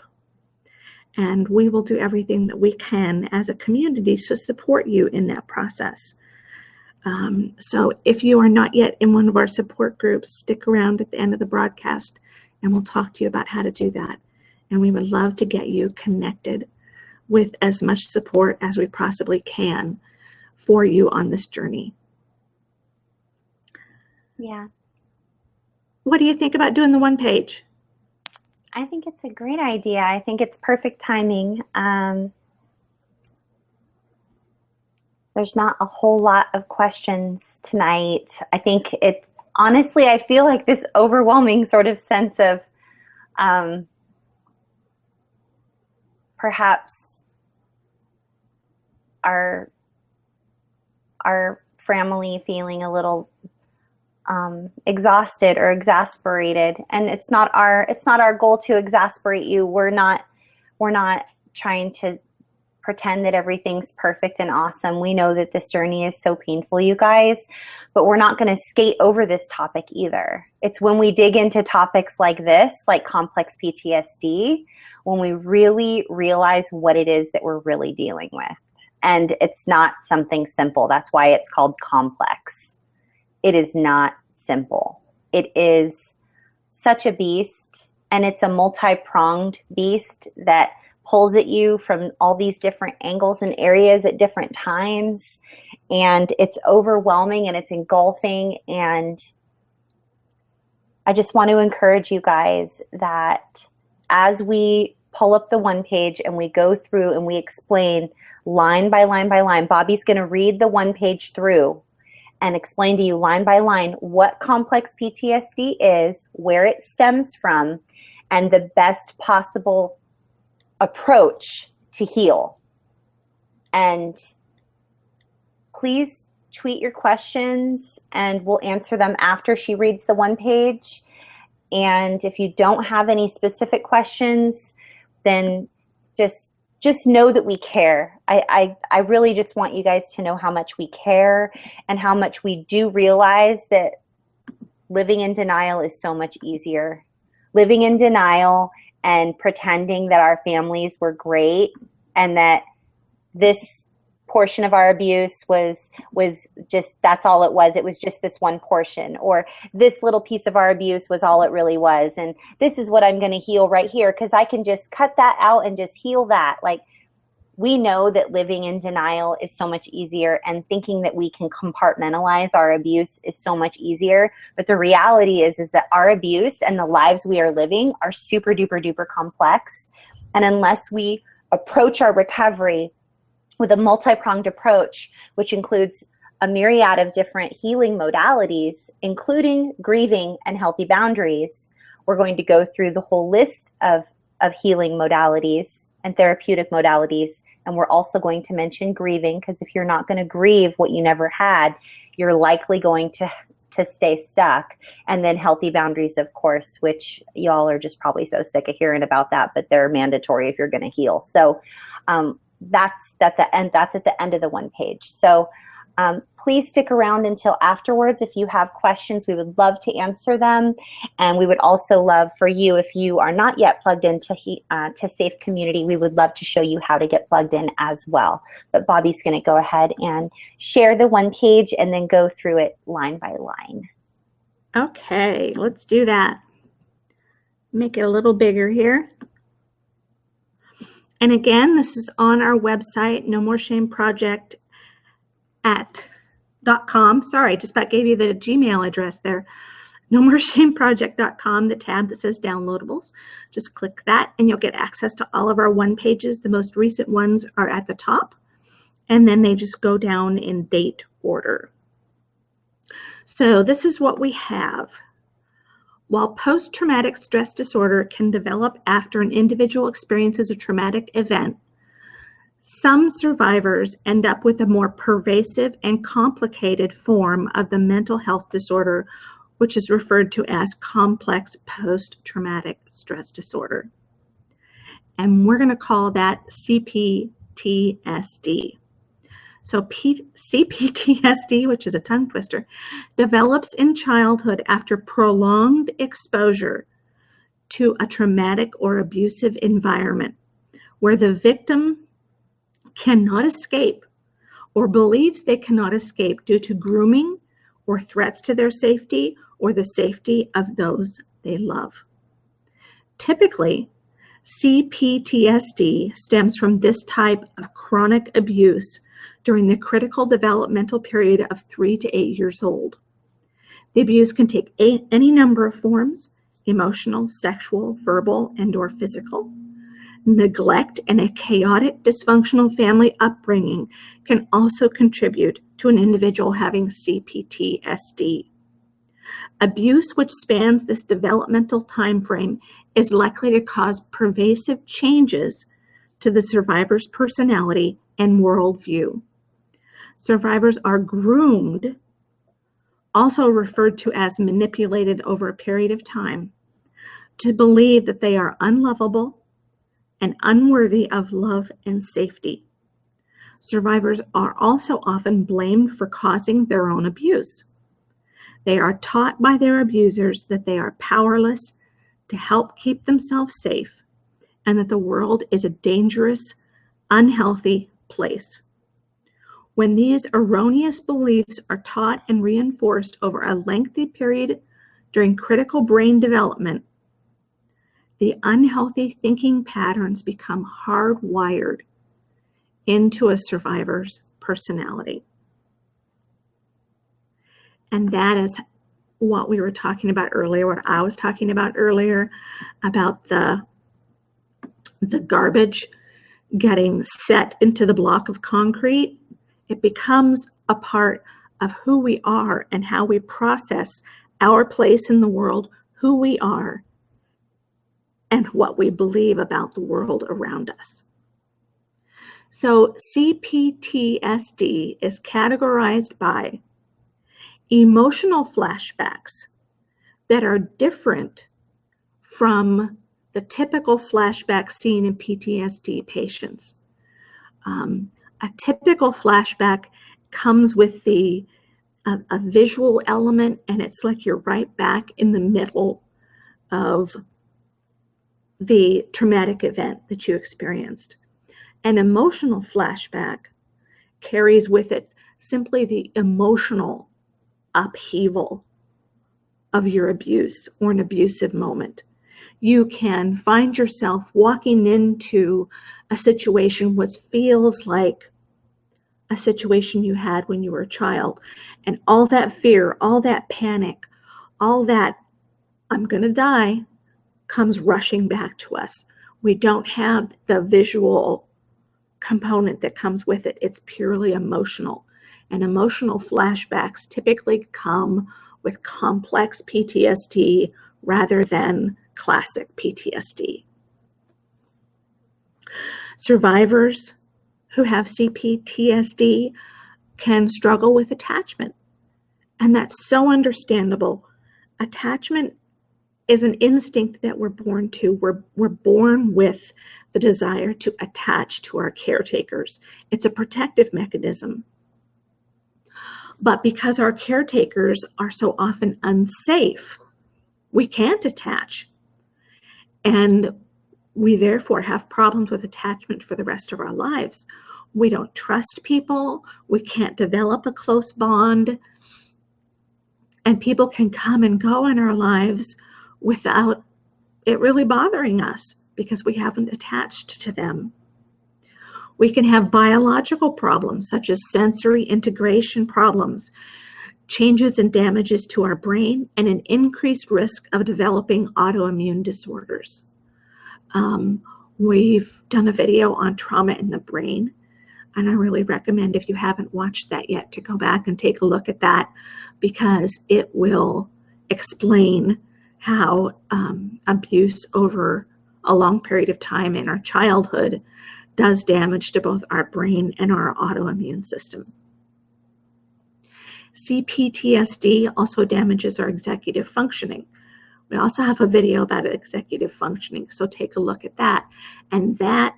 And we will do everything that we can as a community to support you in that process. So if you are not yet in one of our support groups, stick around at the end of the broadcast and we'll talk to you about how to do that. And we would love to get you connected with as much support as we possibly can for you on this journey. Yeah. What do you think about doing the one page? I think it's a great idea. I think it's perfect timing. There's not a whole lot of questions tonight. I think honestly, I feel like this overwhelming sort of sense of perhaps our family feeling a little exhausted or exasperated, and it's not our goal to exasperate you. We're not trying to pretend that everything's perfect and awesome. We know that this journey is so painful, you guys, but we're not going to skate over this topic either. It's when we dig into topics like this, like complex PTSD, when we really realize what it is that we're really dealing with. And it's not something simple. That's why it's called complex. It is not simple. It is such a beast, and it's a multi-pronged beast that pulls at you from all these different angles and areas at different times. And it's overwhelming and it's engulfing. And I just want to encourage you guys that as we pull up the one page and we go through and we explain line by line by line, Bobby's going to read the one page through and explain to you line by line what complex PTSD is, where it stems from, and the best possible approach to heal. And please tweet your questions and we'll answer them after she reads the one page. And if you don't have any specific questions, then just know that we care. I really just want you guys to know how much we care and how much we do realize that living in denial is so much easier. Living in denial and pretending that our families were great and that this portion of our abuse was just, that's all it was. It was just this one portion, or this little piece of our abuse was all it really was. And this is what I'm going to heal right here because I can just cut that out and just heal that. Like, we know that living in denial is so much easier, and thinking that we can compartmentalize our abuse is so much easier. But the reality is that our abuse and the lives we are living are super duper duper complex. And unless we approach our recovery with a multi-pronged approach, which includes a myriad of different healing modalities, including grieving and healthy boundaries, we're going to go through the whole list of healing modalities and therapeutic modalities. And we're also going to mention grieving, because if you're not going to grieve what you never had, you're likely going to stay stuck. And then healthy boundaries, of course, which y'all are just probably so sick of hearing about that, but they're mandatory if you're going to heal. So that's at the end of the one page. So please stick around until afterwards. If you have questions, we would love to answer them. And we would also love for you, if you are not yet plugged into Safe Community, we would love to show you how to get plugged in as well. But Bobby's going to go ahead and share the one page and then go through it line by line. Okay, let's do that. Make it a little bigger here. And again, this is on our website, No More Shame Project .com. Sorry, I just about gave you the Gmail address there. NoMoreShameProject.com, the tab that says downloadables. Just click that and you'll get access to all of our one pages. The most recent ones are at the top, and then they just go down in date order. So this is what we have. While post-traumatic stress disorder can develop after an individual experiences a traumatic event, some survivors end up with a more pervasive and complicated form of the mental health disorder, which is referred to as complex post-traumatic stress disorder. And we're going to call that CPTSD. So CPTSD, which is a tongue twister, develops in childhood after prolonged exposure to a traumatic or abusive environment where the victim cannot escape or believes they cannot escape due to grooming or threats to their safety or the safety of those they love. Typically, CPTSD stems from this type of chronic abuse during the critical developmental period of 3 to 8 years old. The abuse can take any number of forms: emotional, sexual, verbal, and/or physical. Neglect and a chaotic, dysfunctional family upbringing can also contribute to an individual having CPTSD. Abuse which spans this developmental time frame is likely to cause pervasive changes to the survivor's personality and worldview. Survivors are groomed, also referred to as manipulated over a period of time, to believe that they are unlovable and unworthy of love and safety. Survivors are also often blamed for causing their own abuse. They are taught by their abusers that they are powerless to help keep themselves safe and that the world is a dangerous, unhealthy place. When these erroneous beliefs are taught and reinforced over a lengthy period during critical brain development, the unhealthy thinking patterns become hardwired into a survivor's personality. And that is what we were talking about earlier, what I was talking about earlier, about the garbage getting set into the block of concrete. It becomes a part of who we are and how we process our place in the world, who we are, and what we believe about the world around us. So CPTSD is categorized by emotional flashbacks that are different from the typical flashbacks seen in PTSD patients. A typical flashback comes with a visual element, and it's like you're right back in the middle of the traumatic event that you experienced. An emotional flashback carries with it simply the emotional upheaval of your abuse or an abusive moment. You can find yourself walking into a situation which feels like a situation you had when you were a child, and all that fear, all that panic, all that I'm gonna die comes rushing back to us. We don't have the visual component that comes with it. It's purely emotional. And emotional flashbacks typically come with complex PTSD rather than classic PTSD. Survivors who have CPTSD can struggle with attachment, and that's so understandable. Attachment is an instinct that we're born to. We're born with the desire to attach to our caretakers. It's a protective mechanism. But because our caretakers are so often unsafe, we can't attach. And we therefore have problems with attachment for the rest of our lives. We don't trust people. We can't develop a close bond. And people can come and go in our lives without it really bothering us because we haven't attached to them. We can have biological problems such as sensory integration problems, changes and damages to our brain, and an increased risk of developing autoimmune disorders. We've done a video on trauma in the brain, and I really recommend, if you haven't watched that yet, to go back and take a look at that, because it will explain how abuse over a long period of time in our childhood does damage to both our brain and our autoimmune system. CPTSD also damages our executive functioning. We also have a video about executive functioning, so take a look at that. And that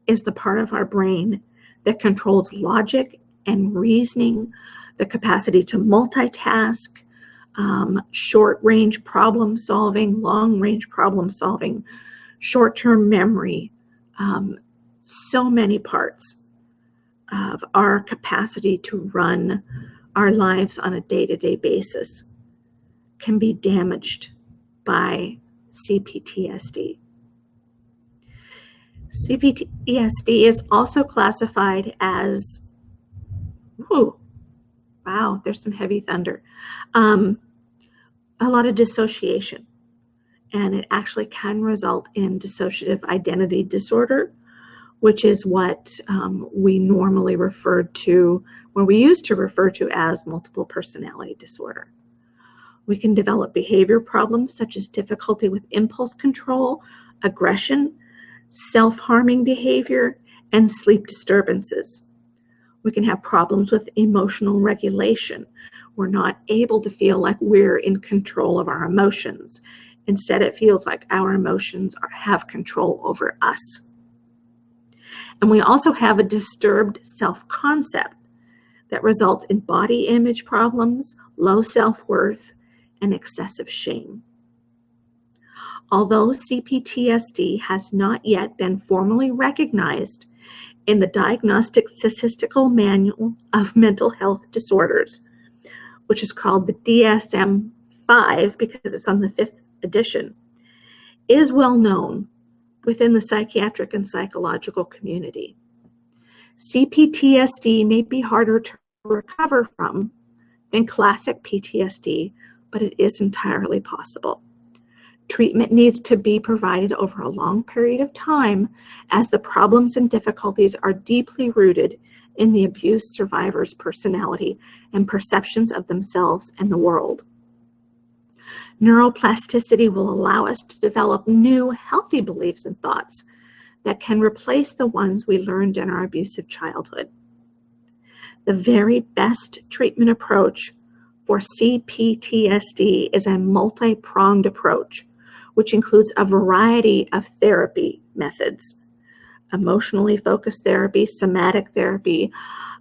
is the part of our brain that controls logic and reasoning, the capacity to multitask, short-range problem solving, long-range problem solving, short-term memory, so many parts of our capacity to run our lives on a day-to-day basis can be damaged by CPTSD. CPTSD is also classified as, wow, there's some heavy thunder, a lot of dissociation, and it actually can result in dissociative identity disorder, which is what we normally referred to, when we used to refer to as multiple personality disorder. We can develop behavior problems such as difficulty with impulse control, aggression, self-harming behavior, and sleep disturbances. We can have problems with emotional regulation. We're not able to feel like we're in control of our emotions. Instead, it feels like our emotions have control over us. And we also have a disturbed self-concept that results in body image problems, low self-worth, and excessive shame. Although CPTSD has not yet been formally recognized, in the Diagnostic Statistical Manual of Mental Health Disorders, which is called the DSM-5 because it's on the 5th edition, is well known within the psychiatric and psychological community. CPTSD may be harder to recover from than classic PTSD, but it is entirely possible. Treatment needs to be provided over a long period of time as the problems and difficulties are deeply rooted in the abuse survivor's personality and perceptions of themselves and the world. Neuroplasticity will allow us to develop new, healthy beliefs and thoughts that can replace the ones we learned in our abusive childhood. The very best treatment approach for CPTSD is a multi-pronged approach, which includes a variety of therapy methods: emotionally focused therapy, somatic therapy,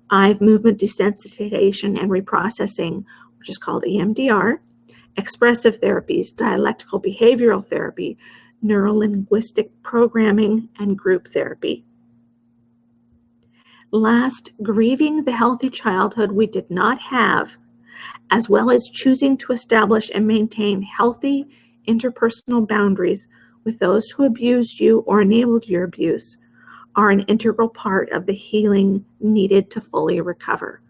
eye movement desensitization and reprocessing, which is called EMDR, expressive therapies, dialectical behavioral therapy, neurolinguistic programming, and group therapy. Last, grieving the healthy childhood we did not have, as well as choosing to establish and maintain healthy interpersonal boundaries with those who abused you or enabled your abuse, are an integral part of the healing needed to fully recover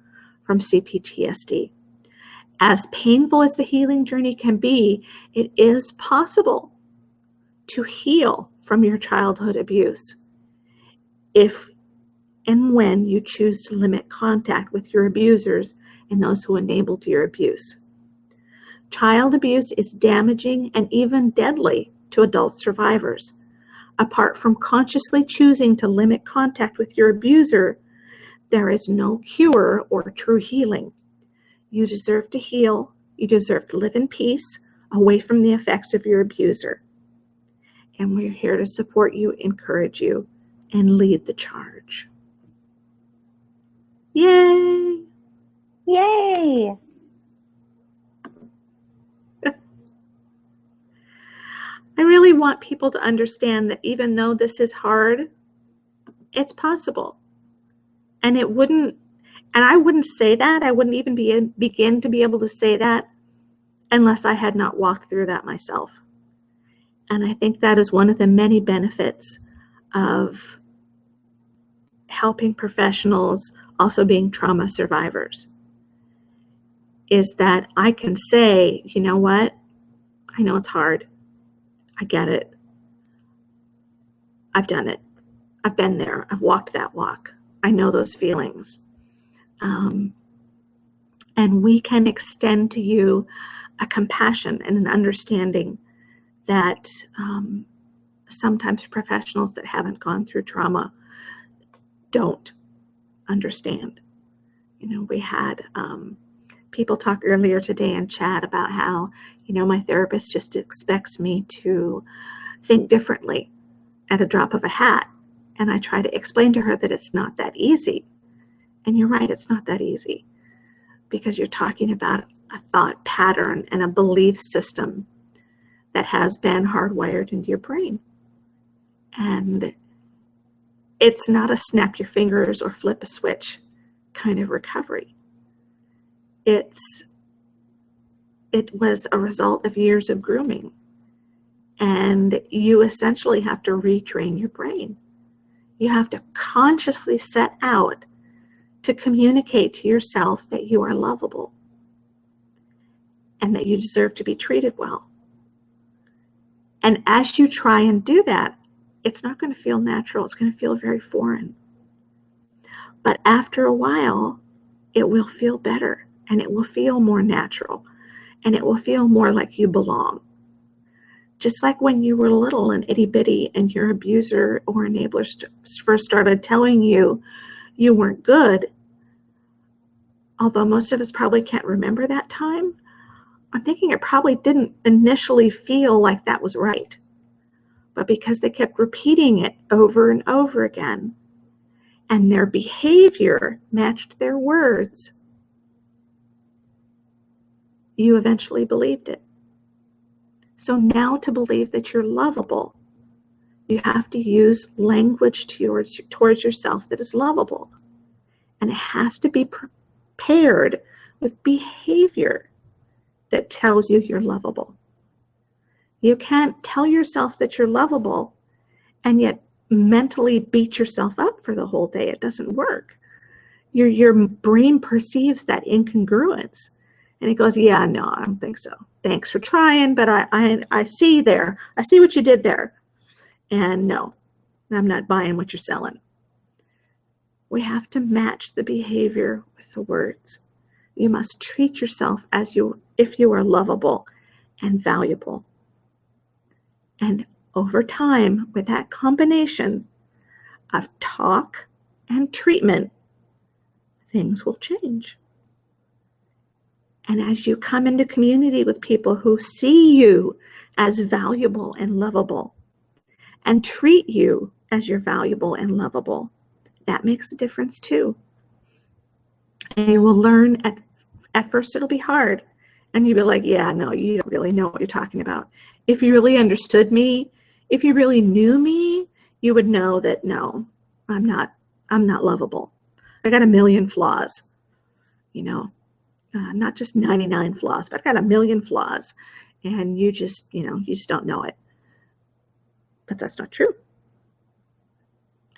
from CPTSD. As painful as the healing journey can be, it is possible to heal from your childhood abuse if and when you choose to limit contact with your abusers and those who enabled your abuse. Child abuse is damaging and even deadly to adult survivors. Apart from consciously choosing to limit contact with your abuser, there is no cure or true healing. You deserve to heal. You deserve to live in peace, away from the effects of your abuser. And we're here to support you, encourage you, and lead the charge. Yay! Yay! I really want people to understand that even though this is hard, it's possible. And I wouldn't say that, I wouldn't even begin to be able to say that unless I had not walked through that myself. And I think that is one of the many benefits of helping professionals also being trauma survivors, is that I can say, you know what, I know it's hard. I get it. I've done it. I've been there. I've walked that walk. I know those feelings. And we can extend to you a compassion and an understanding that sometimes professionals that haven't gone through trauma don't understand. You know, we had people talk earlier today in chat about how, you know, my therapist just expects me to think differently at a drop of a hat. And I try to explain to her that it's not that easy. And you're right, it's not that easy, because you're talking about a thought pattern and a belief system that has been hardwired into your brain. And it's not a snap your fingers or flip a switch kind of recovery. It was a result of years of grooming. And you essentially have to retrain your brain. You have to consciously set out to communicate to yourself that you are lovable and that you deserve to be treated well. And as you try and do that, it's not going to feel natural. It's going to feel very foreign. But after a while, it will feel better, and it will feel more natural, and it will feel more like you belong. Just like when you were little and itty bitty and your abuser or enabler first started telling you you weren't good, although most of us probably can't remember that time, I'm thinking it probably didn't initially feel like that was right. But because they kept repeating it over and over again, and their behavior matched their words, you eventually believed it. So now to believe that you're lovable, You have to use language towards yourself that is lovable. And it has to be paired with behavior that tells you you're lovable. You can't tell yourself that you're lovable and yet mentally beat yourself up for the whole day. It doesn't work. Your brain perceives that incongruence. And it goes, yeah, no, I don't think so. Thanks for trying, but I see there. I see what you did there. And no, I'm not buying what you're selling. We have to match the behavior with the words. You must treat yourself as if you are lovable and valuable. And over time, with that combination of talk and treatment, things will change. And as you come into community with people who see you as valuable and lovable and treat you as you're valuable and lovable, that makes a difference too. And you will learn at first it'll be hard. And you'll be like, yeah, no, you don't really know what you're talking about. If you really understood me, if you really knew me, you would know that no, I'm not lovable. I got a million flaws, not just 99 flaws, but I got a million flaws. And you just don't know it. But that's not true.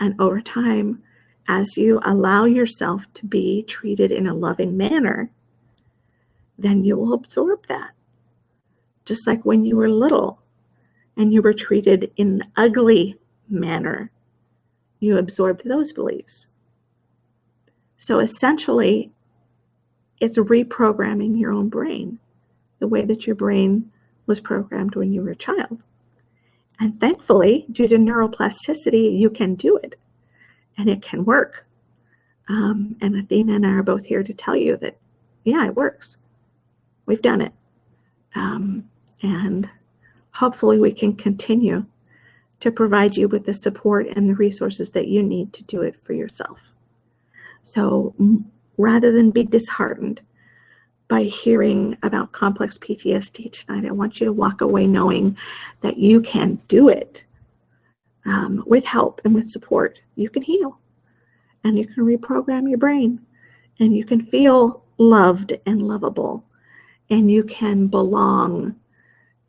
And over time, as you allow yourself to be treated in a loving manner, then you will absorb that. Just like when you were little and you were treated in an ugly manner, you absorbed those beliefs. So essentially, it's reprogramming your own brain, the way that your brain was programmed when you were a child. And thankfully, due to neuroplasticity, you can do it, and it can work. And Athena and I are both here to tell you that, yeah, it works. We've done it. And hopefully we can continue to provide you with the support and the resources that you need to do it for yourself. So rather than be disheartened by hearing about complex PTSD tonight, I want you to walk away knowing that you can do it. With help and with support, you can heal. And you can reprogram your brain. And you can feel loved and lovable. And you can belong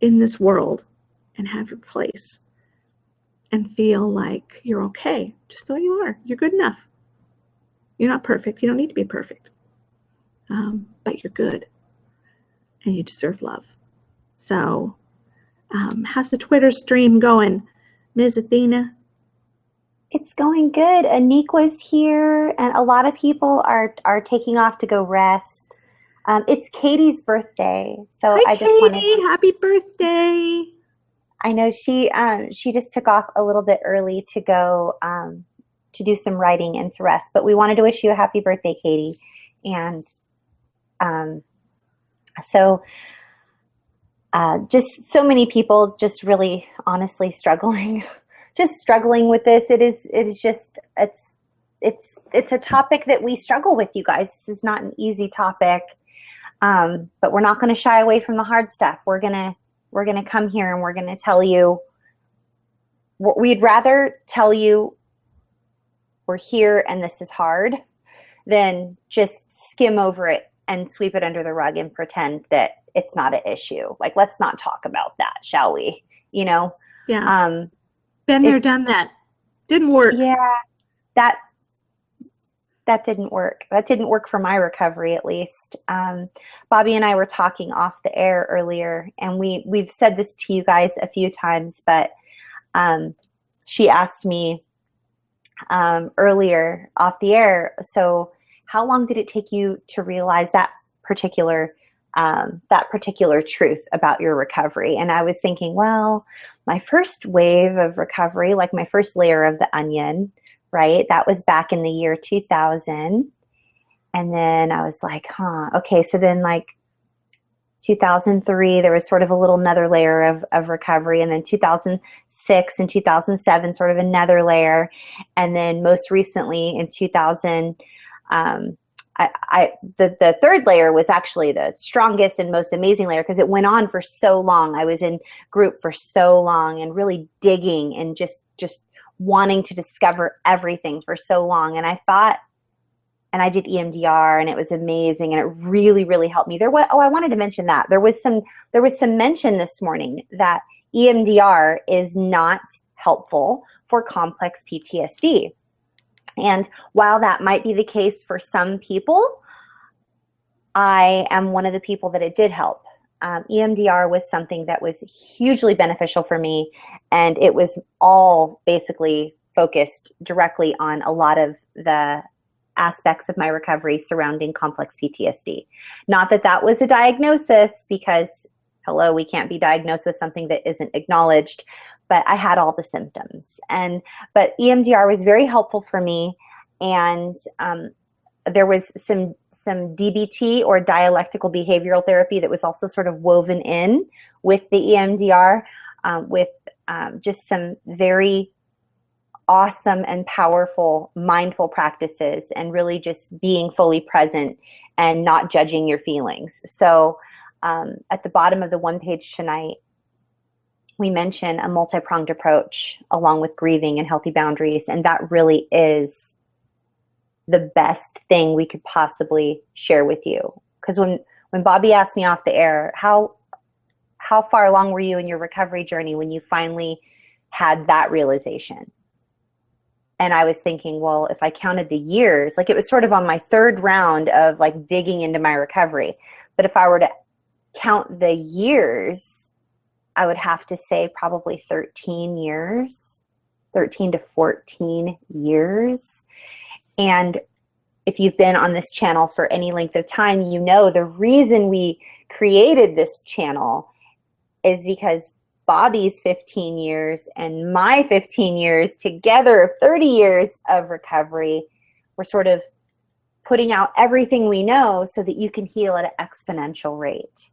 in this world and have your place. And feel like you're okay, just the way you are. You're good enough. You're not perfect. You don't need to be perfect. But you're good. And you deserve love. So, how's the Twitter stream going, Ms. Athena? It's going good. Aniqua's here, and a lot of people are taking off to go rest. It's Katie's birthday, so Hi, Katie. Happy birthday! I know she just took off a little bit early to go to do some writing and to rest. But we wanted to wish you a happy birthday, Katie, and just so many people just really honestly struggling with this. It's a topic that we struggle with, you guys. This is not an easy topic, but we're not going to shy away from the hard stuff. We're gonna come here and we're gonna tell you what we'd rather tell you. We're here and this is hard, than just skim over it and sweep it under the rug and pretend that it's not an issue. Like, let's not talk about that, shall we? Yeah. Been there, done that. Didn't work. Yeah, that didn't work. That didn't work for my recovery, at least. Bobby and I were talking off the air earlier, and we've said this to you guys a few times, but she asked me earlier off the air, so how long did it take you to realize that particular truth about your recovery? And I was thinking, well, my first wave of recovery, like my first layer of the onion, right? That was back in the year 2000. And then I was like, okay. So then like 2003, there was sort of a little another layer of recovery. And then 2006 and 2007, sort of another layer. And then most recently in 2000, the third layer was actually the strongest and most amazing layer because it went on for so long. I was in group for so long and really digging and just wanting to discover everything for so long. And I thought, and I did EMDR and it was amazing and it really, really helped me. I wanted to mention that. There was some mention this morning that EMDR is not helpful for complex PTSD. And while that might be the case for some people, I am one of the people that it did help. EMDR was something that was hugely beneficial for me, and it was all basically focused directly on a lot of the aspects of my recovery surrounding complex PTSD. Not that that was a diagnosis, because, hello, we can't be diagnosed with something that isn't acknowledged, but I had all the symptoms. But EMDR was very helpful for me, and there was some DBT, or dialectical behavioral therapy, that was also sort of woven in with the EMDR, with just some very awesome and powerful mindful practices, and really just being fully present and not judging your feelings. So at the bottom of the one page tonight, we mention a multi-pronged approach along with grieving and healthy boundaries, and that really is the best thing we could possibly share with you. Because when Bobby asked me off the air, how far along were you in your recovery journey when you finally had that realization? And I was thinking, well, if I counted the years, like it was sort of on my third round of like digging into my recovery. But if I were to count the years, I would have to say probably 13 years, 13 to 14 years. And if you've been on this channel for any length of time, you know the reason we created this channel is because Bobby's 15 years and my 15 years together, 30 years of recovery, we're sort of putting out everything we know so that you can heal at an exponential rate.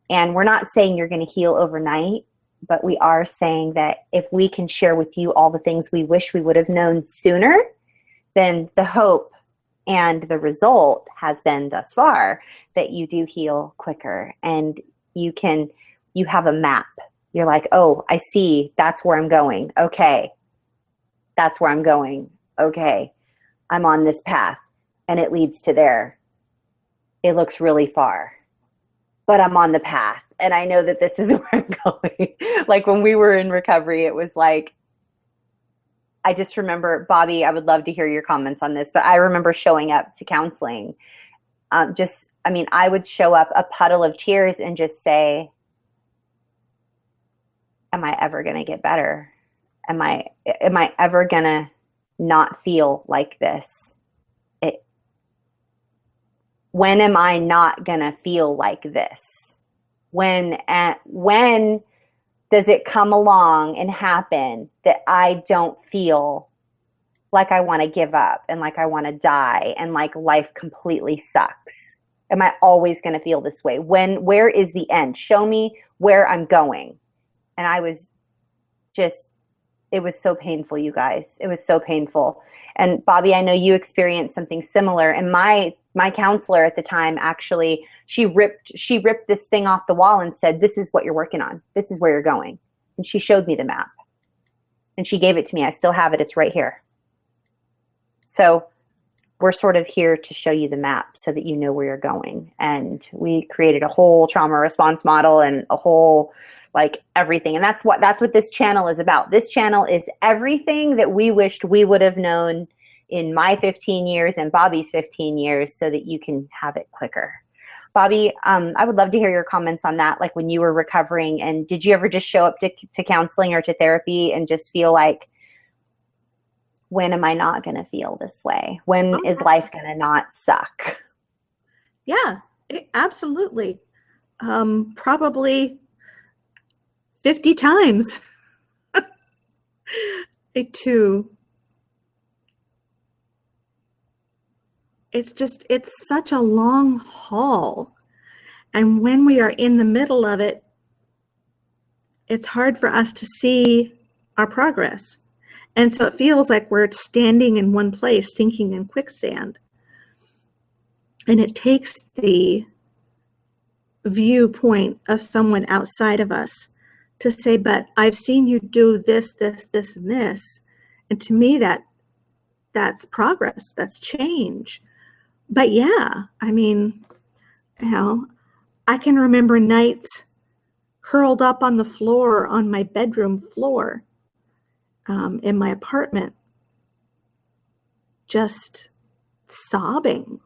And we're not saying you're going to heal overnight, but we are saying that if we can share with you all the things we wish we would have known sooner, then the hope and the result has been thus far that you do heal quicker, and you have a map. You're like, oh, I see, that's where I'm going. Okay, that's where I'm going. Okay, I'm on this path and it leads to there. It looks really far, but I'm on the path and I know that this is where I'm going. Like when we were in recovery, it was like, I just remember, Bobby, I would love to hear your comments on this, but I remember showing up to counseling. I would show up a puddle of tears and just say, am I ever going to get better? Am I ever going to not feel like this? When am I not going to feel like this? When does it come along and happen that I don't feel like I want to give up and like I want to die and like life completely sucks? Am I always going to feel this way? Where is the end? Show me where I'm going. And I was just, it was so painful, you guys. It was so painful. And Bobby, I know you experienced something similar. And my counselor at the time, actually, she ripped this thing off the wall and said, this is what you're working on. This is where you're going. And she showed me the map. And she gave it to me. I still have it. It's right here. So we're sort of here to show you the map so that you know where you're going. And we created a whole trauma response model and a whole, like, everything. And that's what this channel is about. This channel is everything that we wished we would have known in my 15 years and Bobby's 15 years so that you can have it quicker. Bobby, I would love to hear your comments on that, like when you were recovering, and did you ever just show up to counseling or to therapy and just feel like, when am I not going to feel this way? When is life going to not suck? Yeah, absolutely. Probably 50 times. It's such a long haul. And when we are in the middle of it, it's hard for us to see our progress. And so it feels like we're standing in one place, sinking in quicksand. And it takes the viewpoint of someone outside of us to say, but I've seen you do this, this, this, and this. And to me, that's progress, that's change. But yeah, I mean, you know, I can remember nights curled up on the floor, on my bedroom floor, in my apartment, just sobbing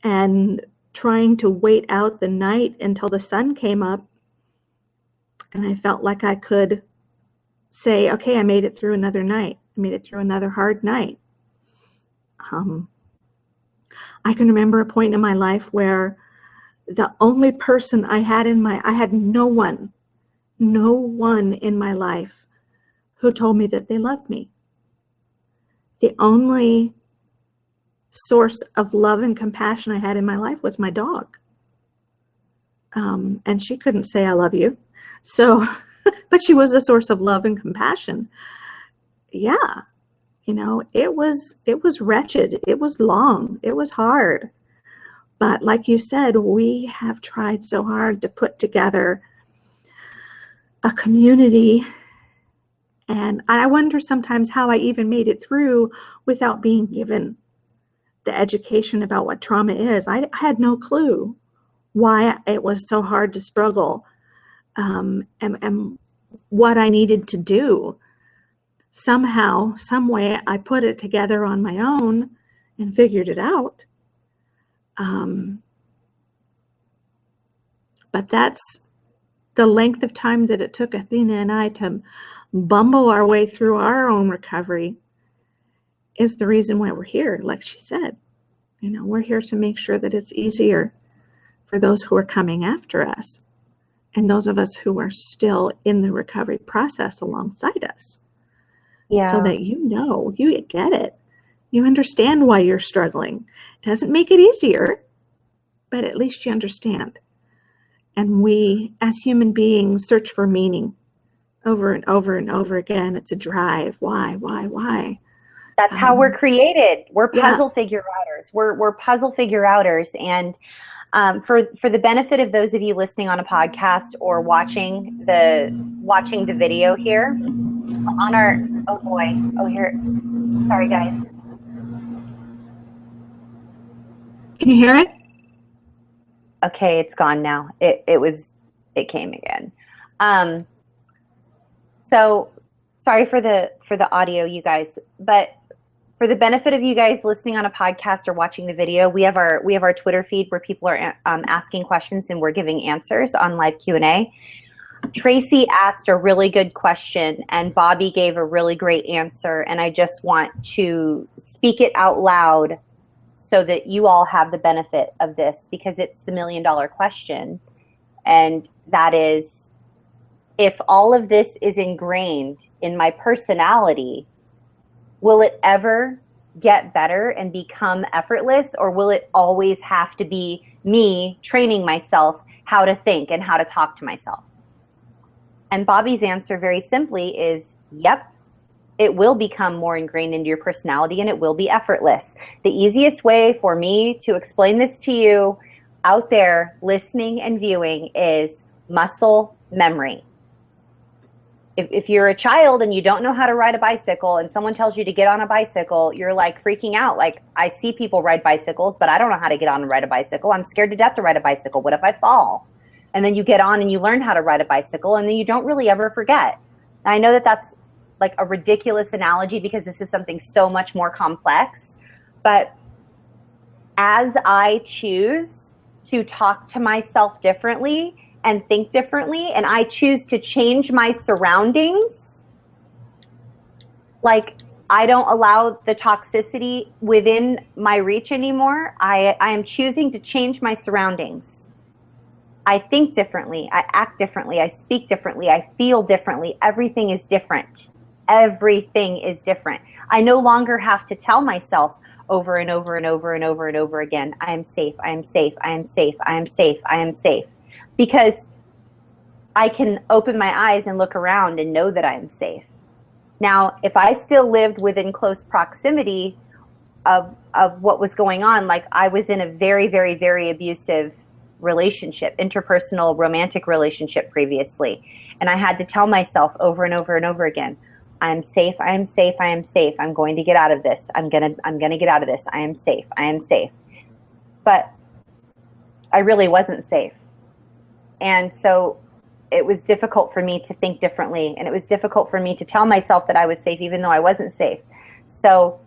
and trying to wait out the night until the sun came up. And I felt like I could say, okay, I made it through another night. I made it through another hard night. I can remember a point in my life where the only person I had no one in my life who told me that they loved me. The only source of love and compassion I had in my life was my dog. And she couldn't say, I love you. So, but she was a source of love and compassion. Yeah. You know, it was wretched. It was long. It was hard. But like you said, we have tried so hard to put together a community. And I wonder sometimes how I even made it through without being given the education about what trauma is. I had no clue why it was so hard to struggle, and what I needed to do. Somehow, some way, I put it together on my own and figured it out. But that's the length of time that it took Athena and I to bumble our way through our own recovery is the reason why we're here. Like she said, you know, we're here to make sure that it's easier for those who are coming after us and those of us who are still in the recovery process alongside us. Yeah. So that you get it. You understand why you're struggling. It doesn't make it easier, but at least you understand. And we, as human beings, search for meaning over and over and over again. It's a drive. Why? That's how we're created. We're puzzle Yeah. figure outers. We're puzzle figure outers. And for the benefit of those of you listening on a podcast or watching the video here, on our, oh boy, oh here, sorry guys. Can you hear it? Okay, it's gone now. It came again. So sorry for the audio, you guys, but for the benefit of you guys listening on a podcast or watching the video, we have our Twitter feed where people are asking questions and we're giving answers on live Q&A. Tracy asked a really good question and Bobby gave a really great answer, and I just want to speak it out loud so that you all have the benefit of this, because it's the $1 million question. And that is, if all of this is ingrained in my personality, will it ever get better and become effortless, or will it always have to be me training myself how to think and how to talk to myself? And Bobby's answer very simply is, yep, it will become more ingrained into your personality and it will be effortless. The easiest way for me to explain this to you out there listening and viewing is muscle memory. If you're a child and you don't know how to ride a bicycle and someone tells you to get on a bicycle, you're like freaking out. Like, I see people ride bicycles, but I don't know how to get on and ride a bicycle. I'm scared to death to ride a bicycle. What if I fall? And then you get on and you learn how to ride a bicycle, and then you don't really ever forget. And I know that that's like a ridiculous analogy because this is something so much more complex. But as I choose to talk to myself differently and think differently, and I choose to change my surroundings, like I don't allow the toxicity within my reach anymore. I am choosing to change my surroundings. I think differently, I act differently, I speak differently, I feel differently. Everything is different. Everything is different. I no longer have to tell myself over and over and over and over and over again, I am safe, I am safe, I am safe, I am safe, I am safe. Because I can open my eyes and look around and know that I am safe. Now, if I still lived within close proximity of what was going on. Like, I was in a very, very, very abusive relationship, interpersonal romantic relationship previously. And I had to tell myself over and over and over again, I'm safe, I am safe, I am safe. I'm going to get out of this. I'm gonna get out of this. I am safe, I am safe. But I really wasn't safe. And so it was difficult for me to think differently. And it was difficult for me to tell myself that I was safe, even though I wasn't safe. So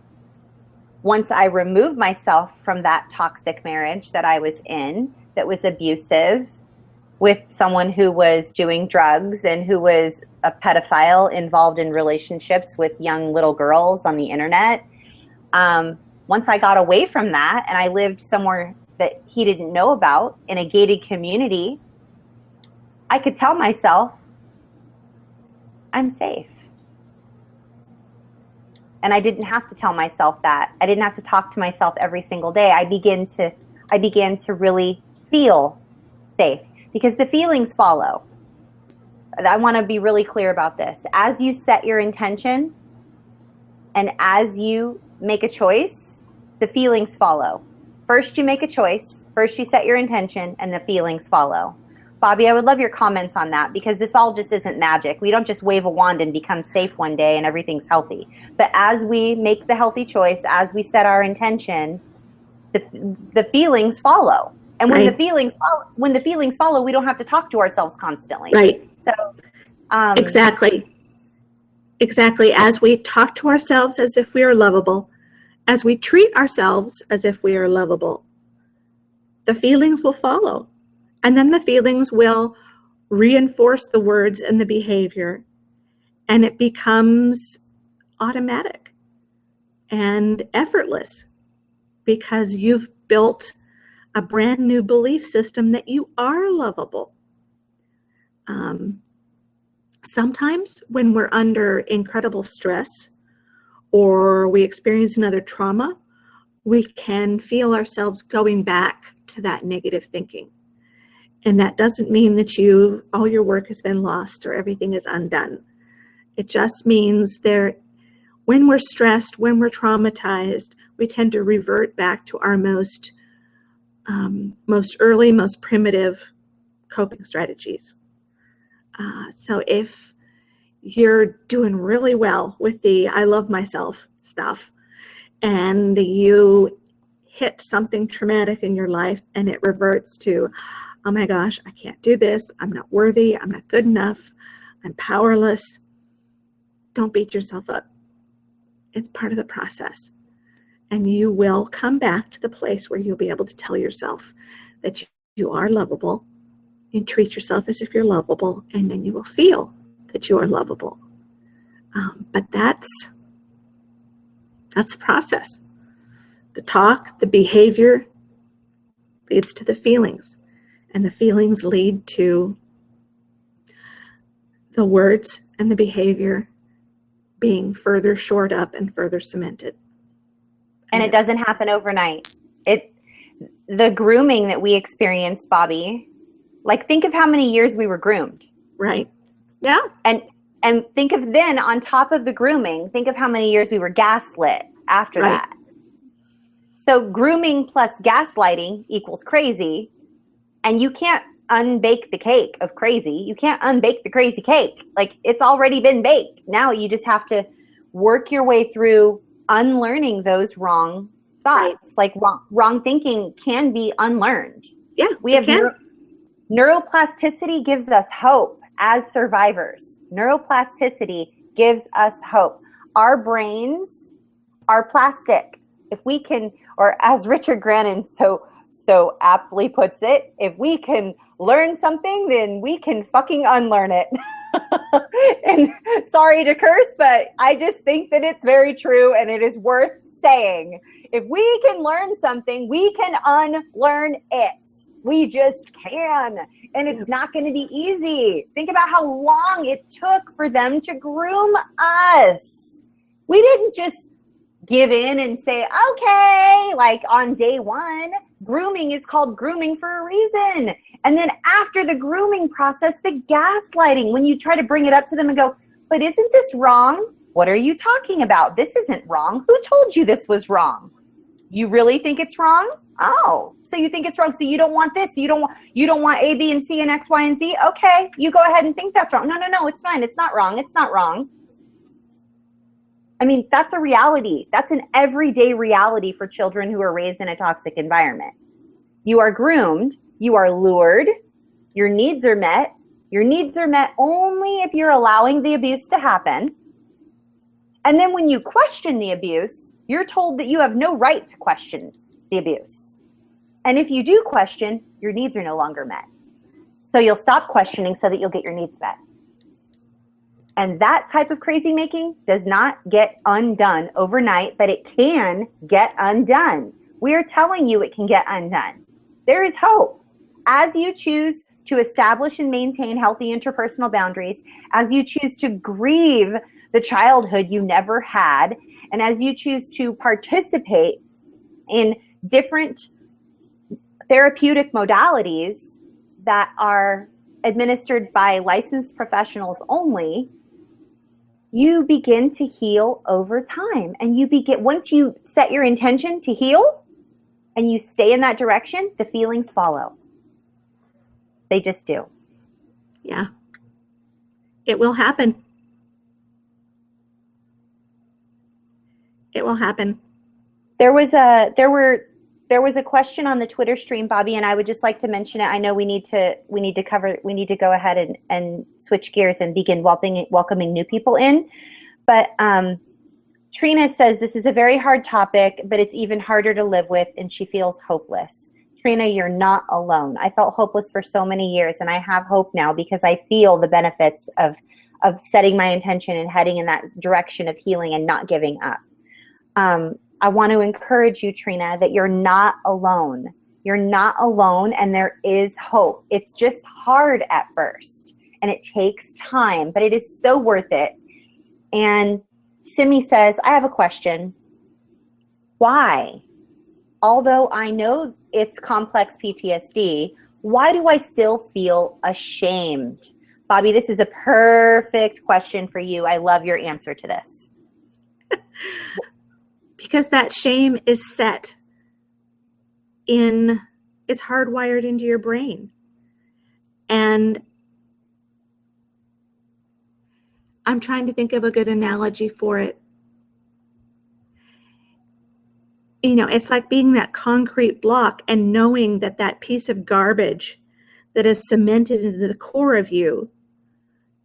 once I removed myself from that toxic marriage that I was in, that was abusive, with someone who was doing drugs and who was a pedophile involved in relationships with young little girls on the internet. Once I got away from that and I lived somewhere that he didn't know about in a gated community, I could tell myself, I'm safe. And I didn't have to tell myself that. I didn't have to talk to myself every single day. I began to really feel safe, because the feelings follow. I want to be really clear about this. As you set your intention and as you make a choice, the feelings follow. First you make a choice, first you set your intention, and the feelings follow. Bobby, I would love your comments on that, because this all just isn't magic. We don't just wave a wand and become safe one day and everything's healthy. But as we make the healthy choice, as we set our intention, the feelings follow. And when the feelings follow, we don't have to talk to ourselves constantly. Right. So, exactly. As we talk to ourselves as if we are lovable, as we treat ourselves as if we are lovable, the feelings will follow. And then the feelings will reinforce the words and the behavior. And it becomes automatic and effortless, because you've built a brand new belief system that you are lovable. Sometimes when we're under incredible stress or we experience another trauma, we can feel ourselves going back to that negative thinking. And that doesn't mean that all your work has been lost or everything is undone. It just means when we're stressed, when we're traumatized, we tend to revert back to our most early, most primitive coping strategies. So if you're doing really well with the I love myself stuff, and you hit something traumatic in your life and it reverts to, oh my gosh, I can't do this, I'm not worthy, I'm not good enough, I'm powerless, don't beat yourself up. It's part of the process. And you will come back to the place where you'll be able to tell yourself that you are lovable, and treat yourself as if you're lovable, and then you will feel that you are lovable. But that's the process. The talk, the behavior leads to the feelings, and the feelings lead to the words and the behavior being further shored up and further cemented. And it doesn't happen overnight. The grooming that we experienced, Bobby, like, think of how many years we were groomed. Right. Yeah. And think of then, on top of the grooming, think of how many years we were gaslit after that. So grooming plus gaslighting equals crazy, and you can't unbake the cake of crazy. You can't unbake the crazy cake. Like, it's already been baked. Now you just have to work your way through unlearning those wrong thoughts. Like, wrong thinking can be unlearned. Yeah, we have neuroplasticity gives us hope as survivors. Neuroplasticity gives us hope. Our brains are plastic. If we can, or as Richard Grannon so aptly puts it, if we can learn something, then we can fucking unlearn it. And sorry to curse, but I just think that it's very true, and it is worth saying. If we can learn something, we can unlearn it. We just can. And it's not going to be easy. Think about how long it took for them to groom us. We didn't just give in and say, okay, like on day one. Grooming is called grooming for a reason. And then after the grooming process, the gaslighting, when you try to bring it up to them and go, but isn't this wrong? What are you talking about? This isn't wrong. Who told you this was wrong? You really think it's wrong? Oh, so you think it's wrong. So you don't want this. You don't want A, B, and C, and X, Y, and Z. Okay, you go ahead and think that's wrong. No, it's fine. It's not wrong. It's not wrong. I mean, that's a reality. That's an everyday reality for children who are raised in a toxic environment. You are groomed. You are lured. Your needs are met. Your needs are met only if you're allowing the abuse to happen. And then when you question the abuse, you're told that you have no right to question the abuse. And if you do question, your needs are no longer met. So you'll stop questioning so that you'll get your needs met. And that type of crazy making does not get undone overnight, but it can get undone. We are telling you it can get undone. There is hope. As you choose to establish and maintain healthy interpersonal boundaries, as you choose to grieve the childhood you never had, and as you choose to participate in different therapeutic modalities that are administered by licensed professionals only, you begin to heal over time. And once you set your intention to heal and you stay in that direction, the feelings follow. They just do. Yeah. It will happen. It will happen. There was a question on the Twitter stream, Bobby, and I would just like to mention it. I know we need to go ahead and switch gears and begin welcoming new people in. But Trina says this is a very hard topic, but it's even harder to live with, and she feels hopeless. Trina, you're not alone. I felt hopeless for so many years, and I have hope now because I feel the benefits of setting my intention and heading in that direction of healing and not giving up. I want to encourage you, Trina, that you're not alone. You're not alone, and there is hope. It's just hard at first, and it takes time, but it is so worth it. And Simi says, I have a question. Why? Although I know it's complex PTSD, why do I still feel ashamed? Bobby, this is a perfect question for you. I love your answer to this. Because that shame is set in, it's hardwired into your brain. And I'm trying to think of a good analogy for it. You know, it's like being that concrete block and knowing that that piece of garbage that is cemented into the core of you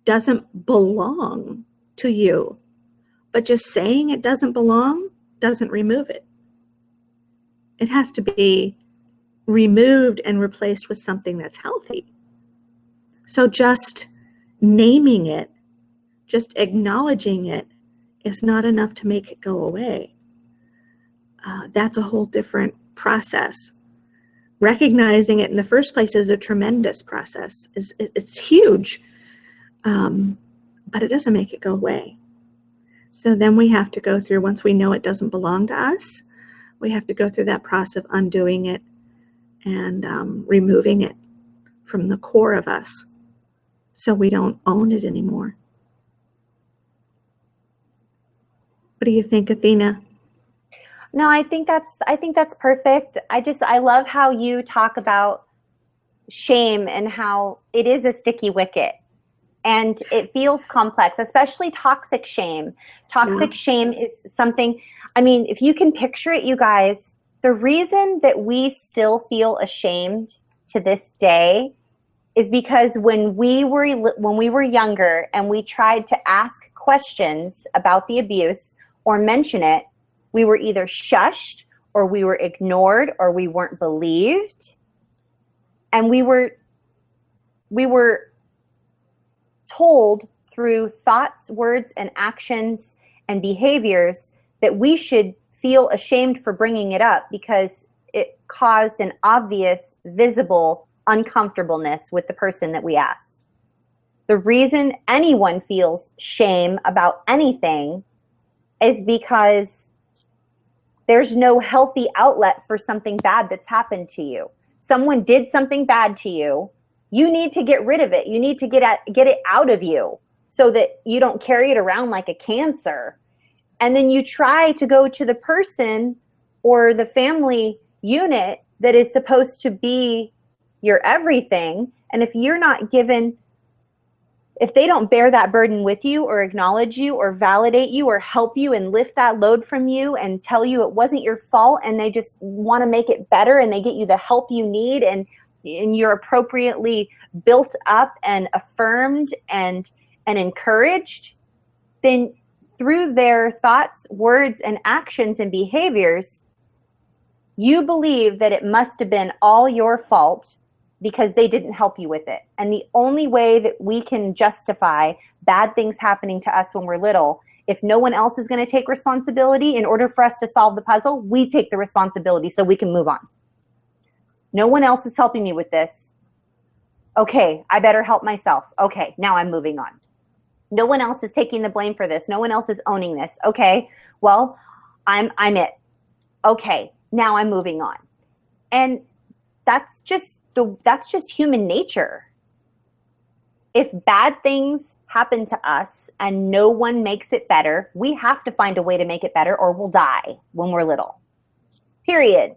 doesn't belong to you. But just saying it doesn't belong doesn't remove it. It has to be removed and replaced with something that's healthy. So just naming it, just acknowledging it is not enough to make it go away. That's a whole different process. Recognizing it in the first place is a tremendous process. It's huge, but it doesn't make it go away. So then we have to go through, once we know it doesn't belong to us, we have to go through that process of undoing it and removing it from the core of us so we don't own it anymore. What do you think, Athena? No, I think that's perfect. I love how you talk about shame and how it is a sticky wicket. And it feels complex, especially toxic shame. Toxic shame is something, I mean, if you can picture it, you guys, the reason that we still feel ashamed to this day is because when we were younger and we tried to ask questions about the abuse or mention it, we were either shushed or we were ignored or we weren't believed. And we were told through thoughts, words, and actions and behaviors that we should feel ashamed for bringing it up because it caused an obvious, visible uncomfortableness with the person that we asked. The reason anyone feels shame about anything is because there's no healthy outlet for something bad that's happened to you. Someone did something bad to you. You need to get rid of it. You need to get it out of you so that you don't carry it around like a cancer. And then you try to go to the person or the family unit that is supposed to be your everything. And if you're not given, if they don't bear that burden with you or acknowledge you or validate you or help you and lift that load from you and tell you it wasn't your fault, and they just want to make it better and they get you the help you need, and you're appropriately built up and affirmed and encouraged, then through their thoughts, words, and actions and behaviors, you believe that it must have been all your fault because they didn't help you with it. And the only way that we can justify bad things happening to us when we're little, if no one else is going to take responsibility, in order for us to solve the puzzle, we take the responsibility so we can move on. No one else is helping me with this. Okay, I better help myself. Okay, now I'm moving on. No one else is taking the blame for this. No one else is owning this. Okay, well, I'm it. Okay, now I'm moving on. And that's just human nature. If bad things happen to us and no one makes it better, we have to find a way to make it better or we'll die when we're little. Period.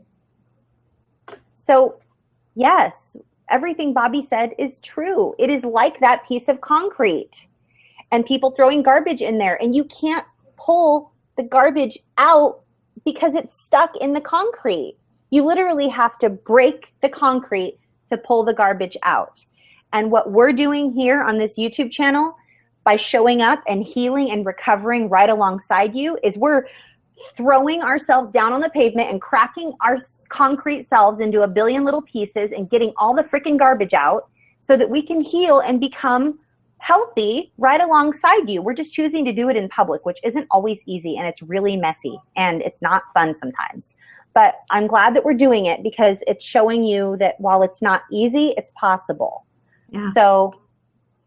So, yes, everything Bobby said is true. It is like that piece of concrete and people throwing garbage in there, and you can't pull the garbage out because it's stuck in the concrete. You literally have to break the concrete to pull the garbage out. And what we're doing here on this YouTube channel by showing up and healing and recovering right alongside you is we're throwing ourselves down on the pavement and cracking our concrete selves into a billion little pieces and getting all the freaking garbage out so that we can heal and become healthy right alongside you. We're just choosing to do it in public, which isn't always easy, and it's really messy and it's not fun sometimes. But I'm glad that we're doing it because it's showing you that while it's not easy, it's possible. Yeah. So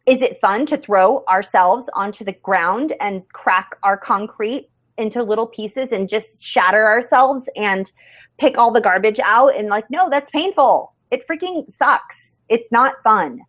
is it fun to throw ourselves onto the ground and crack our concrete into little pieces and just shatter ourselves and pick all the garbage out? And like, no, that's painful. It freaking sucks. It's not fun,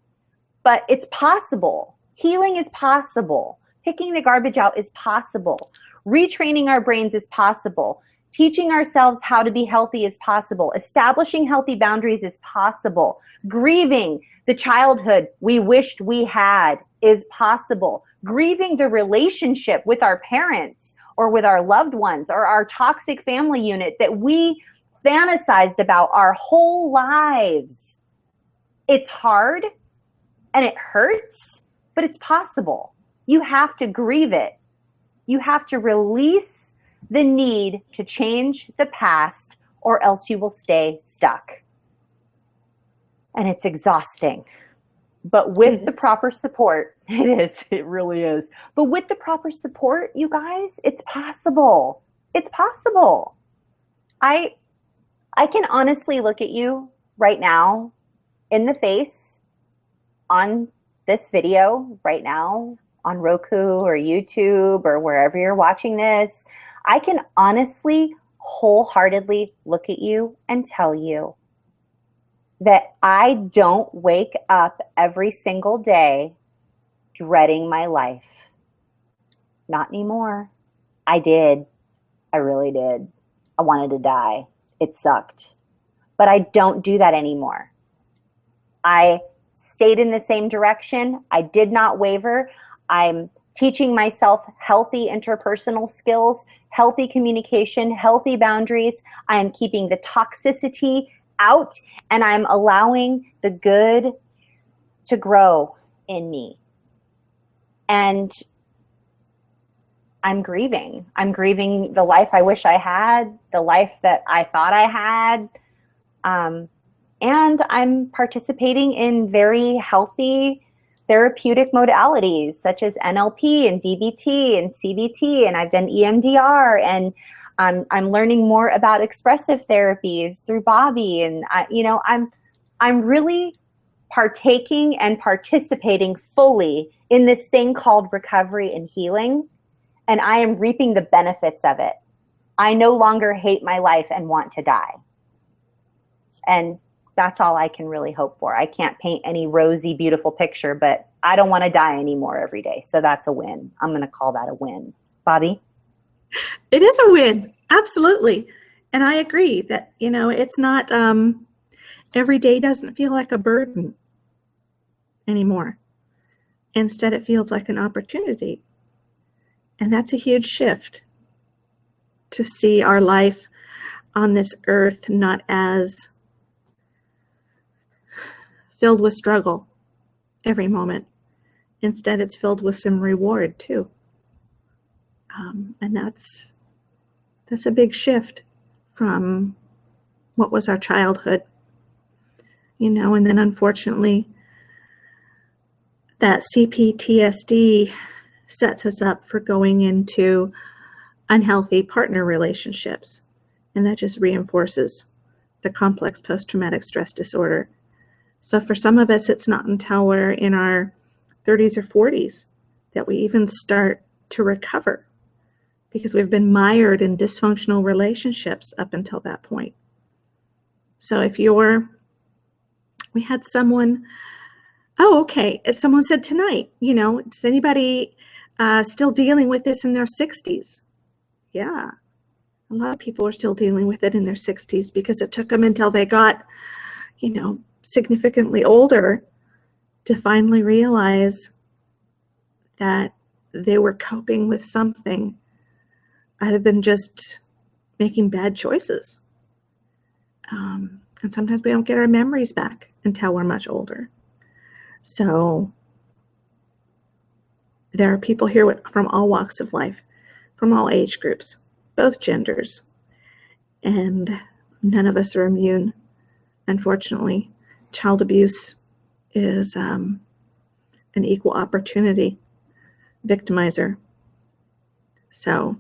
but it's possible. Healing is possible. Picking the garbage out is possible. Retraining our brains is possible. Teaching ourselves how to be healthy is possible. Establishing healthy boundaries is possible. Grieving the childhood we wished we had is possible. Grieving the relationship with our parents or with our loved ones or our toxic family unit that we fantasized about our whole lives. It's hard and it hurts, but it's possible. You have to grieve it. You have to release the need to change the past, or else you will stay stuck. And it's exhausting. But with the proper support, it really is. But with the proper support, you guys, it's possible. It's possible. I can honestly look at you right now in the face on this video right now on Roku or YouTube or wherever you're watching this. I can honestly, wholeheartedly look at you and tell you that I don't wake up every single day dreading my life. Not anymore. I did. I really did. I wanted to die. It sucked. But I don't do that anymore. I stayed in the same direction. I did not waver. I'm teaching myself healthy interpersonal skills, healthy communication, healthy boundaries. I am keeping the toxicity out, and I'm allowing the good to grow in me. And I'm grieving. I'm grieving the life I wish I had, the life that I thought I had. And I'm participating in very healthy therapeutic modalities such as NLP and DBT and CBT, and I've done EMDR, and I'm learning more about expressive therapies through Bobby, and I'm really partaking and participating fully in this thing called recovery and healing, and I am reaping the benefits of it. I no longer hate my life and want to die. And that's all I can really hope for. I can't paint any rosy, beautiful picture, but I don't want to die anymore every day. So that's a win. I'm going to call that a win. Bobby? It is a win. Absolutely. And I agree that, it's not, every day doesn't feel like a burden anymore. Instead, it feels like an opportunity. And that's a huge shift, to see our life on this earth not as filled with struggle every moment. Instead, it's filled with some reward too. And that's a big shift from what was our childhood. And then unfortunately, that CPTSD sets us up for going into unhealthy partner relationships. And that just reinforces the complex post-traumatic stress disorder. So for some of us, it's not until we're in our 30s or 40s that we even start to recover, because we've been mired in dysfunctional relationships up until that point. So we had someone, if someone said tonight, is anybody still dealing with this in their 60s? Yeah, a lot of people are still dealing with it in their 60s, because it took them until they got, significantly older to finally realize that they were coping with something other than just making bad choices. And sometimes we don't get our memories back until we're much older. So there are people here from all walks of life, from all age groups, both genders, and none of us are immune. Unfortunately, child abuse is an equal opportunity victimizer. So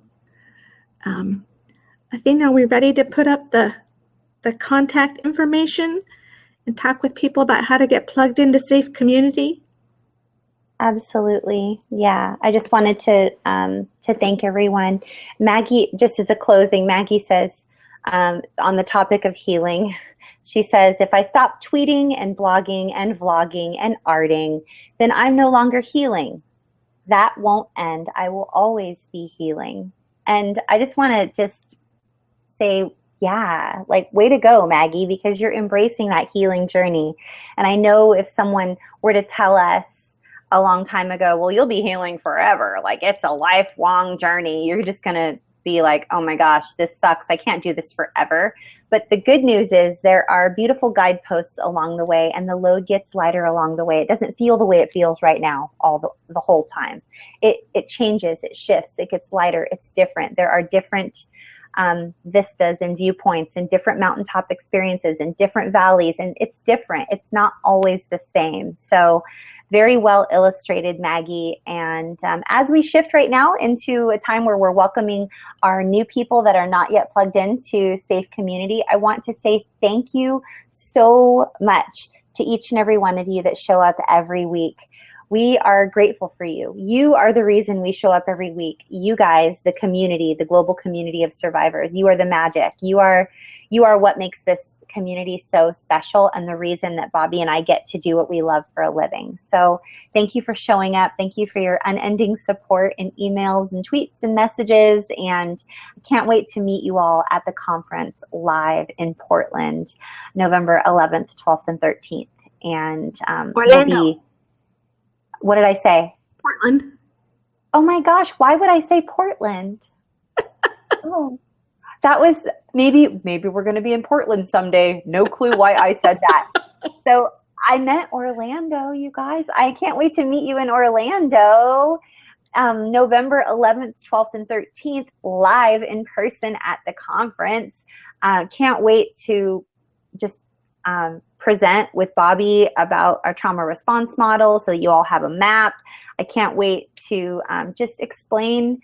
Athena, are we ready to put up the contact information and talk with people about how to get plugged into Safe Community? Absolutely. Yeah. I just wanted to thank everyone. Maggie, just as a closing, Maggie says, on the topic of healing, she says, if I stop tweeting and blogging and vlogging and arting, then I'm no longer healing. That won't end. I will always be healing. And I just want to just say, yeah, like, way to go, Maggie, because you're embracing that healing journey. And I know if someone were to tell us a long time ago, well, you'll be healing forever, like it's a lifelong journey, you're just going to be like, oh my gosh, this sucks. I can't do this forever. But the good news is there are beautiful guideposts along the way, and the load gets lighter along the way. It doesn't feel the way it feels right now the whole time. It changes, it shifts, it gets lighter, it's different. There are different vistas and viewpoints and different mountaintop experiences and different valleys, and it's different. It's not always the same. So very well illustrated, Maggie. And as we shift right now into a time where we're welcoming our new people that are not yet plugged into Safe Community, I want to say thank you so much to each and every one of you that show up every week. We are grateful for you. You are the reason we show up every week. You guys, the community, the global community of survivors, you are the magic. You are what makes this community so special, and the reason that Bobby and I get to do what we love for a living. So thank you for showing up. Thank you for your unending support in emails and tweets and messages. And I can't wait to meet you all at the conference live in Portland, November 11th, 12th, and 13th. And what did I say? Portland. Oh my gosh, why would I say Portland? Oh. That was maybe we're going to be in Portland someday. No clue why I said that. So I meant Orlando, you guys. I can't wait to meet you in Orlando, November 11th, 12th, and 13th, live in person at the conference. Can't wait to just present with Bobby about our trauma response model so that you all have a map. I can't wait to just explain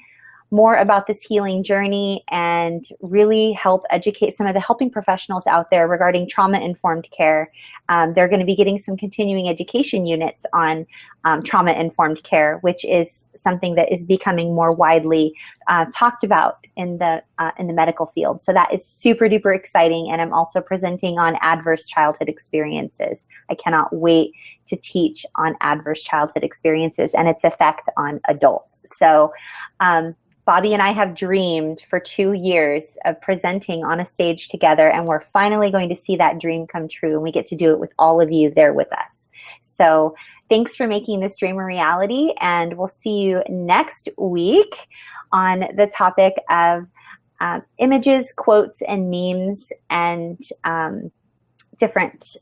more about this healing journey and really help educate some of the helping professionals out there regarding trauma-informed care. They're going to be getting some continuing education units on trauma-informed care, which is something that is becoming more widely talked about in the medical field. So that is super duper exciting. And I'm also presenting on adverse childhood experiences. I cannot wait to teach on adverse childhood experiences and its effect on adults. So Bobby and I have dreamed for 2 years of presenting on a stage together, and we're finally going to see that dream come true, and we get to do it with all of you there with us. So thanks for making this dream a reality, and we'll see you next week on the topic of images, quotes, and memes, and different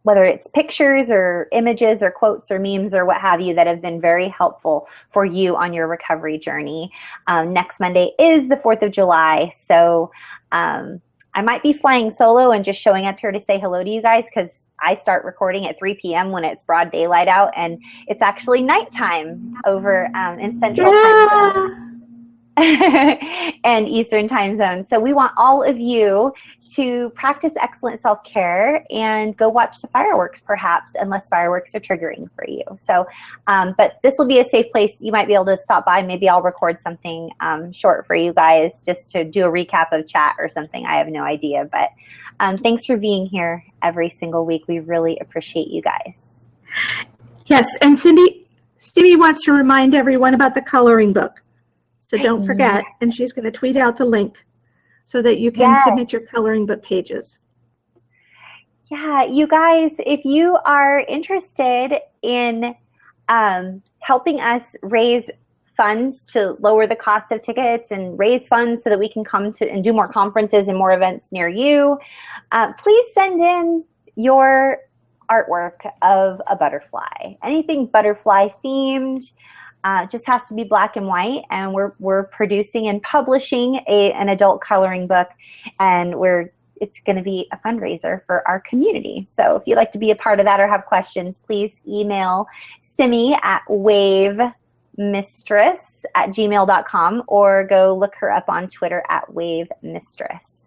whether it's pictures or images or quotes or memes or what have you that have been very helpful for you on your recovery journey. Next Monday is the 4th of July, so I might be flying solo and just showing up here to say hello to you guys, because I start recording at 3 p.m. when it's broad daylight out, and it's actually nighttime over in Central Time Zone. And Eastern Time Zone. So we want all of you to practice excellent self-care and go watch the fireworks, perhaps, unless fireworks are triggering for you. So, but this will be a safe place. You might be able to stop by. Maybe I'll record something short for you guys just to do a recap of chat or something. I have no idea, but thanks for being here every single week. We really appreciate you guys. Yes, and Cindy wants to remind everyone about the coloring book. So don't forget, and she's going to tweet out the link so that you can submit your coloring book pages. Yeah, you guys, if you are interested in helping us raise funds to lower the cost of tickets and raise funds so that we can come to and do more conferences and more events near you, please send in your artwork of a butterfly. Anything butterfly themed. Just has to be black and white, and we're producing and publishing an adult coloring book, and it's going to be a fundraiser for our community. So if you'd like to be a part of that or have questions, please email Simi at wavemistress@gmail.com or go look her up on Twitter at wavemistress.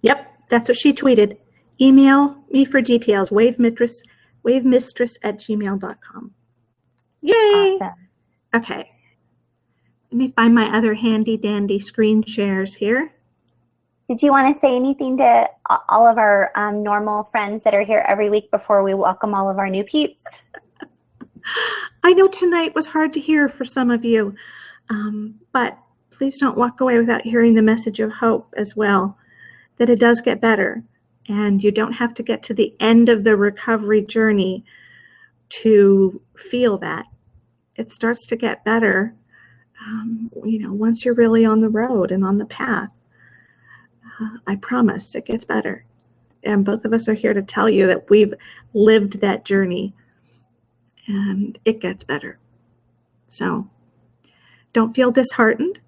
Yep, that's what she tweeted. Email me for details, wavemistress@gmail.com. Yay! Awesome. Okay. Let me find my other handy dandy screen shares here. Did you want to say anything to all of our normal friends that are here every week before we welcome all of our new peeps? I know tonight was hard to hear for some of you, but please don't walk away without hearing the message of hope as well, that it does get better, and you don't have to get to the end of the recovery journey to feel that. It starts to get better, once you're really on the road and on the path. I promise it gets better. And both of us are here to tell you that we've lived that journey, and it gets better. So don't feel disheartened.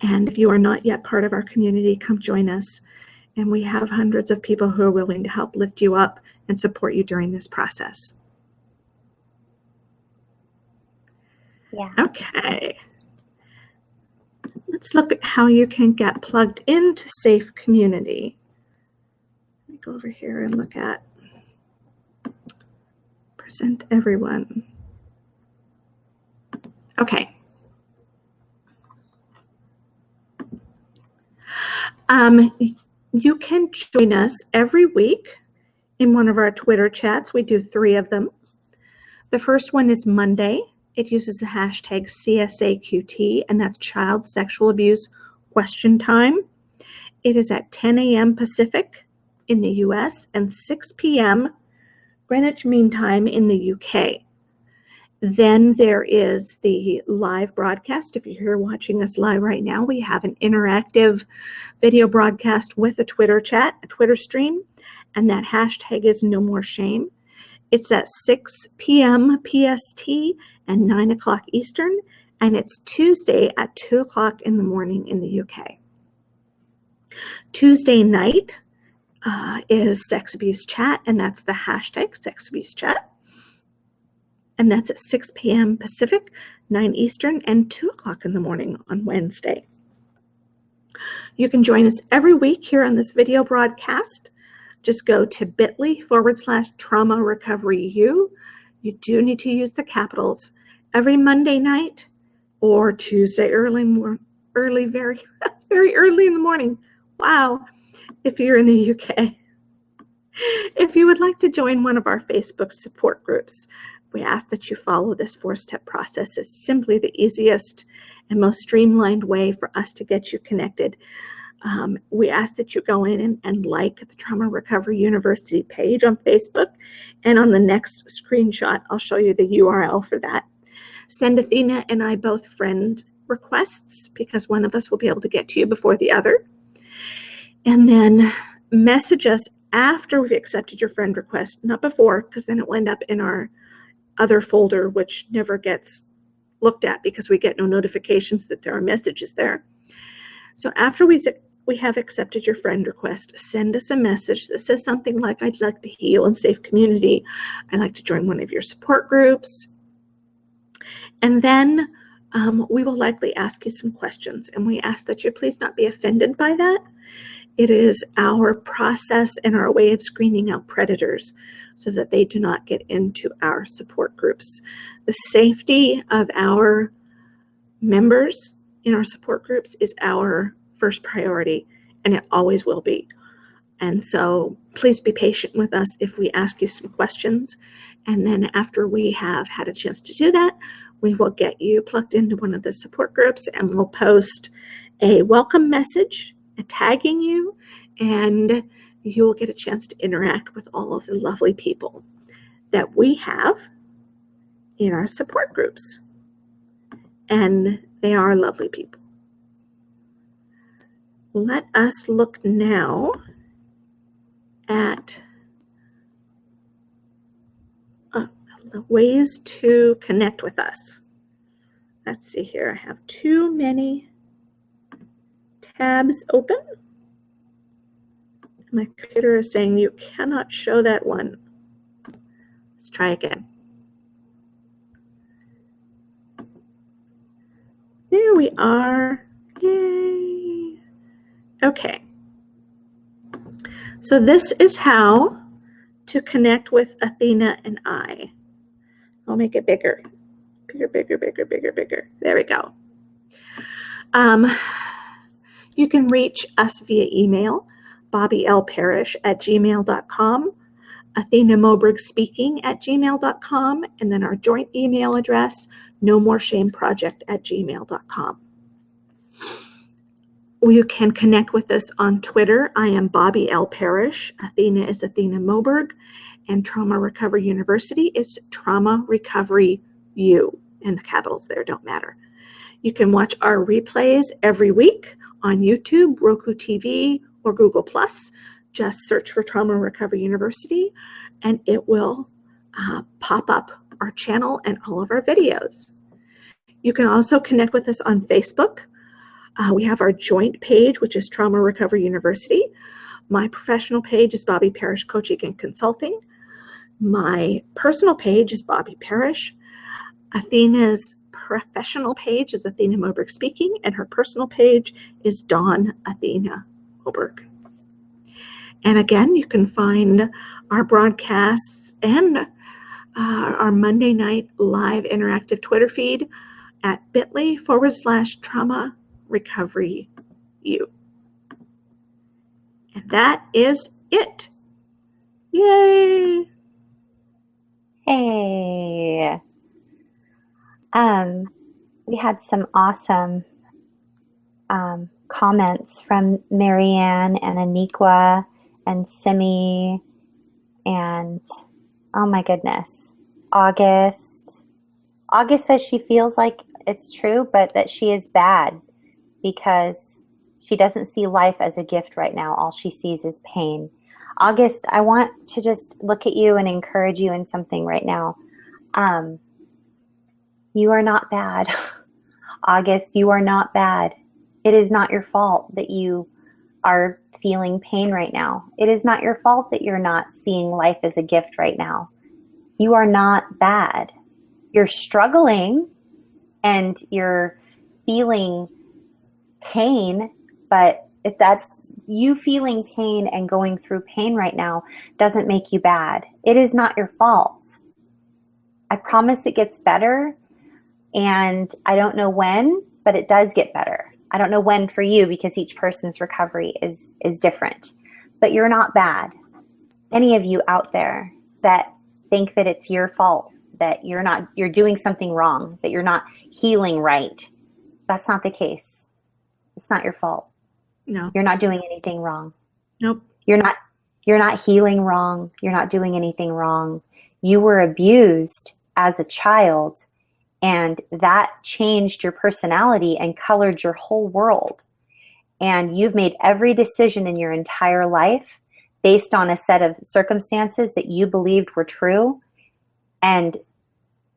And if you are not yet part of our community, come join us. And we have hundreds of people who are willing to help lift you up and support you during this process. Yeah. Okay. Let's look at how you can get plugged into Safe Community. Let me go over here and look at Present Everyone. Okay. You can join us every week in one of our Twitter chats. We do 3 of them. The first one is Monday. It uses the hashtag CSAQT, and that's Child Sexual Abuse Question Time. It is at 10 a.m. Pacific in the US and 6 p.m. Greenwich Mean Time in the UK. Then there is the live broadcast. If you're here watching us live right now, we have an interactive video broadcast with a Twitter chat, a Twitter stream, and that hashtag is No More Shame. It's at 6 p.m. PST and 9 o'clock Eastern, and it's Tuesday at 2 o'clock in the morning in the UK. Tuesday night is Sex Abuse Chat, and that's the hashtag Sex Abuse Chat. And that's at 6 p.m. Pacific, 9 Eastern, and 2 o'clock in the morning on Wednesday. You can join us every week here on this video broadcast. Just go to bit.ly/trauma recovery U. You do need to use the capitals. Every Monday night or Tuesday very early in the morning. Wow, if you're in the UK. If you would like to join one of our Facebook support groups, We ask that you follow this 4-step process. It's simply the easiest and most streamlined way for us to get you connected. We ask that you go in and like the Trauma Recovery University page on Facebook, and on the next screenshot, I'll show you the URL for that. Send Athena and I both friend requests, because one of us will be able to get to you before the other. And then message us after we've accepted your friend request, not before, because then it will end up in our other folder, which never gets looked at because we get no notifications that there are messages there. So after we have accepted your friend request, send us a message that says something like, I'd like to heal in safe community. I'd like to join one of your support groups. And then we will likely ask you some questions, and we ask that you please not be offended by that. It is our process and our way of screening out predators so that they do not get into our support groups. The safety of our members in our support groups is our first priority, and it always will be. And so please be patient with us if we ask you some questions. And then after we have had a chance to do that, we will get you plugged into one of the support groups, and we'll post a welcome message tagging you, and you will get a chance to interact with all of the lovely people that we have in our support groups. And they are lovely people. Let us look now at the ways to connect with us. Let's see here. I have too many tabs open. My computer is saying you cannot show that one. Let's try again. There we are. Yay. Okay. So this is how to connect with Athena and I. I'll make it bigger. Bigger, bigger, bigger, bigger, bigger. There we go. You can reach us via email, bobbylparish@gmail.com, athenamobergspeaking@gmail.com, and then our joint email address, nomoreshameproject@gmail.com. You can connect with us on Twitter. I am Bobby L. Parish. Athena is Athena Moberg. And Trauma Recovery University is Trauma Recovery U. And the capitals there don't matter. You can watch our replays every week on YouTube, Roku TV, or Google+. Just search for Trauma Recovery University, and it will pop up our channel and all of our videos. You can also connect with us on Facebook. We have our joint page, which is Trauma Recovery University. My professional page is Bobby Parish Coaching and Consulting. My personal page is Bobby Parish. Athena's professional page is Athena Moberg Speaking, and her personal page is Dawn Athena Moberg. And again, you can find our broadcasts and our Monday night live interactive Twitter feed at bit.ly/Trauma Recovery U. And that is it. Yay! Hey. We had some awesome comments from Marianne and Aniqua and Simi and, oh my goodness, August. August says she feels like it's true, but that she is bad because she doesn't see life as a gift right now. All she sees is pain. August, I want to just look at you and encourage you in something right now. You are not bad. August, you are not bad. It is not your fault that you are feeling pain right now. It is not your fault that you're not seeing life as a gift right now. You are not bad. You're struggling and you're feeling pain, but if that's you feeling pain and going through pain right now doesn't make you bad. It is not your fault. I promise it gets better, and I don't know when, but it does get better. I don't know when for you because each person's recovery is different, but you're not bad. Any of you out there that think that it's your fault that you're doing something wrong, that you're not healing right. That's not the case. It's not your fault. No. You're not doing anything wrong. Nope. You're not healing wrong. You're not doing anything wrong. You were abused as a child, and that changed your personality and colored your whole world. And you've made every decision in your entire life based on a set of circumstances that you believed were true, and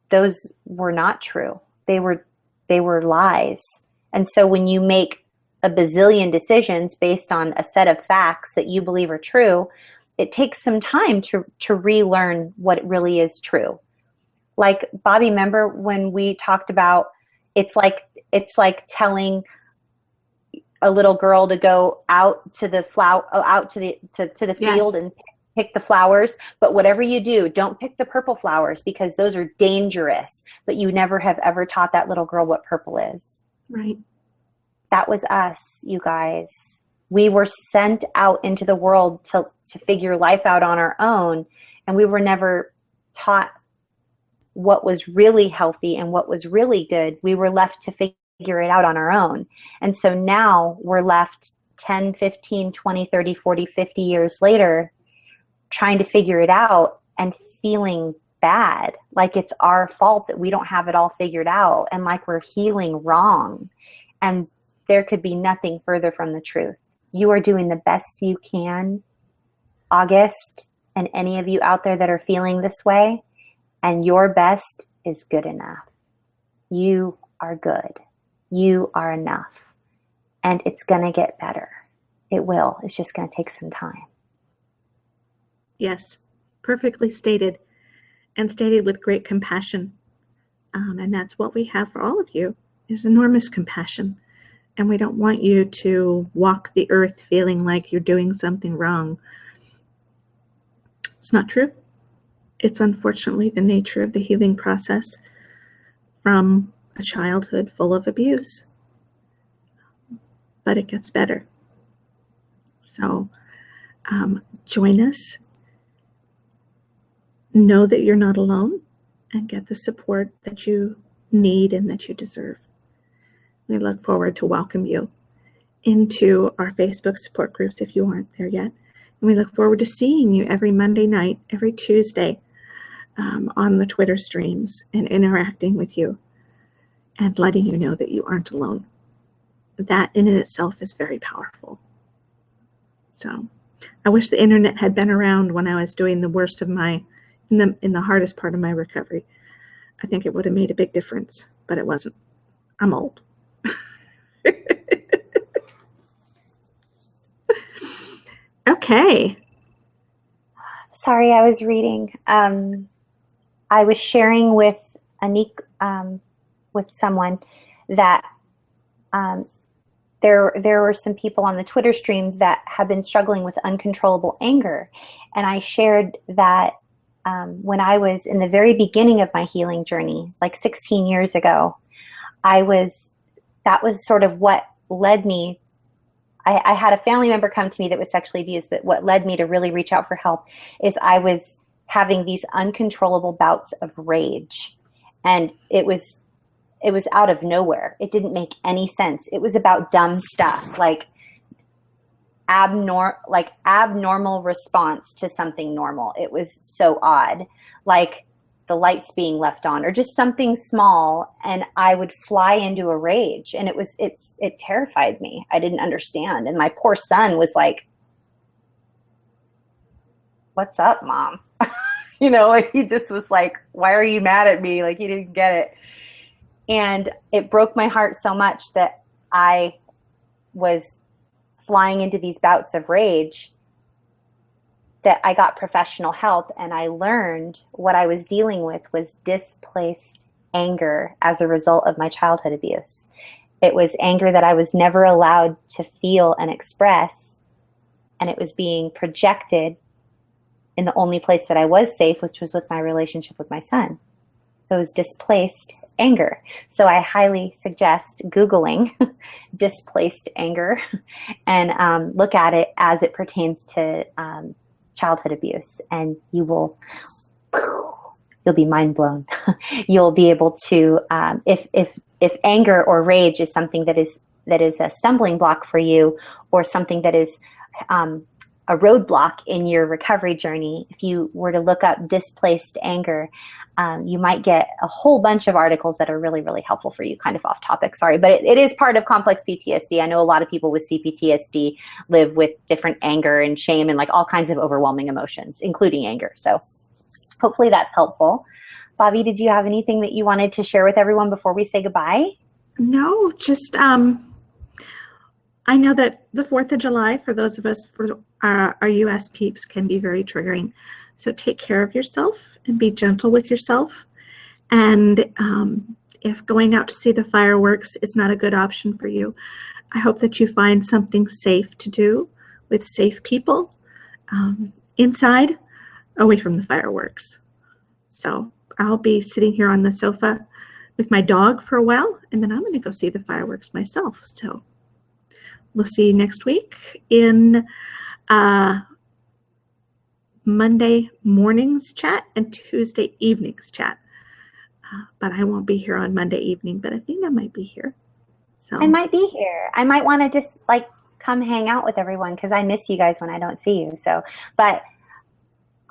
those were not true. They were lies. And so when you make a bazillion decisions based on a set of facts that you believe are true, it takes some time to relearn what really is true. Like, Bobby, remember when we talked about it's like telling a little girl to go out to the field and pick the flowers, but whatever you do, don't pick the purple flowers because those are dangerous. But you never have ever taught that little girl what purple is. Right. That was us, you guys. We were sent out into the world to figure life out on our own, and we were never taught what was really healthy and what was really good. We were left to figure it out on our own. And so now we're left 10, 15, 20, 30, 40, 50 years later trying to figure it out and feeling bad, like it's our fault that we don't have it all figured out and like we're healing wrong. And there could be nothing further from the truth. You are doing the best you can, August, and any of you out there that are feeling this way, and your best is good enough. You are good. You are enough. And it's going to get better. It will. It's just going to take some time. Yes, perfectly stated, and stated with great compassion. And that's what we have for all of you, is enormous compassion. And we don't want you to walk the earth feeling like you're doing something wrong. It's not true. It's unfortunately the nature of the healing process from a childhood full of abuse. But it gets better. So join us. Know that you're not alone, and get the support that you need and that you deserve. We look forward to welcome you into our Facebook support groups if you aren't there yet. And we look forward to seeing you every Monday night, every Tuesday on the Twitter streams, and interacting with you and letting you know that you aren't alone. That in itself is very powerful. So I wish the internet had been around when I was doing the worst of my, in the hardest part of my recovery. I think it would have made a big difference, but it wasn't. I'm old. Okay. Sorry, I was reading. I was sharing with Anik, with someone that there were some people on the Twitter streams that have been struggling with uncontrollable anger. And I shared that when I was in the very beginning of my healing journey, like 16 years ago, that was sort of what led me. I had a family member come to me that was sexually abused, but what led me to really reach out for help is I was having these uncontrollable bouts of rage. And it was out of nowhere. It didn't make any sense. It was about dumb stuff, like abnormal response to something normal. It was so odd, like the lights being left on or just something small, and I would fly into a rage, and it terrified me. I didn't understand. And my poor son was like, "What's up, Mom?" Like he just was like, "Why are you mad at me?" Like he didn't get it. And it broke my heart so much that I was flying into these bouts of rage that I got professional help, and I learned what I was dealing with was displaced anger as a result of my childhood abuse. It was anger that I was never allowed to feel and express, and it was being projected in the only place that I was safe, which was with my relationship with my son. So it was displaced anger. So I highly suggest Googling displaced anger and look at it as it pertains to childhood abuse, and you'll you'll be mind blown. You'll be able to, if anger or rage is something that is a stumbling block for you, or something that is a roadblock in your recovery journey, if you were to look up displaced anger, you might get a whole bunch of articles that are really, really helpful for you. Kind of off topic, sorry, but it is part of complex PTSD. I know a lot of people with CPTSD live with different anger and shame and like all kinds of overwhelming emotions, including anger. So hopefully that's helpful. Bobby, did you have anything that you wanted to share with everyone before we say goodbye? No, just I know that the 4th of July, for those of us, for our U.S. peeps, can be very triggering. So take care of yourself and be gentle with yourself. And if going out to see the fireworks is not a good option for you, I hope that you find something safe to do with safe people inside, away from the fireworks. So I'll be sitting here on the sofa with my dog for a while, and then I'm going to go see the fireworks myself. So we'll see you next week in Monday morning's chat and Tuesday evening's chat. But I won't be here on Monday evening, but I think I might be here. So I might be here. I might want to just like come hang out with everyone because I miss you guys when I don't see you. So, but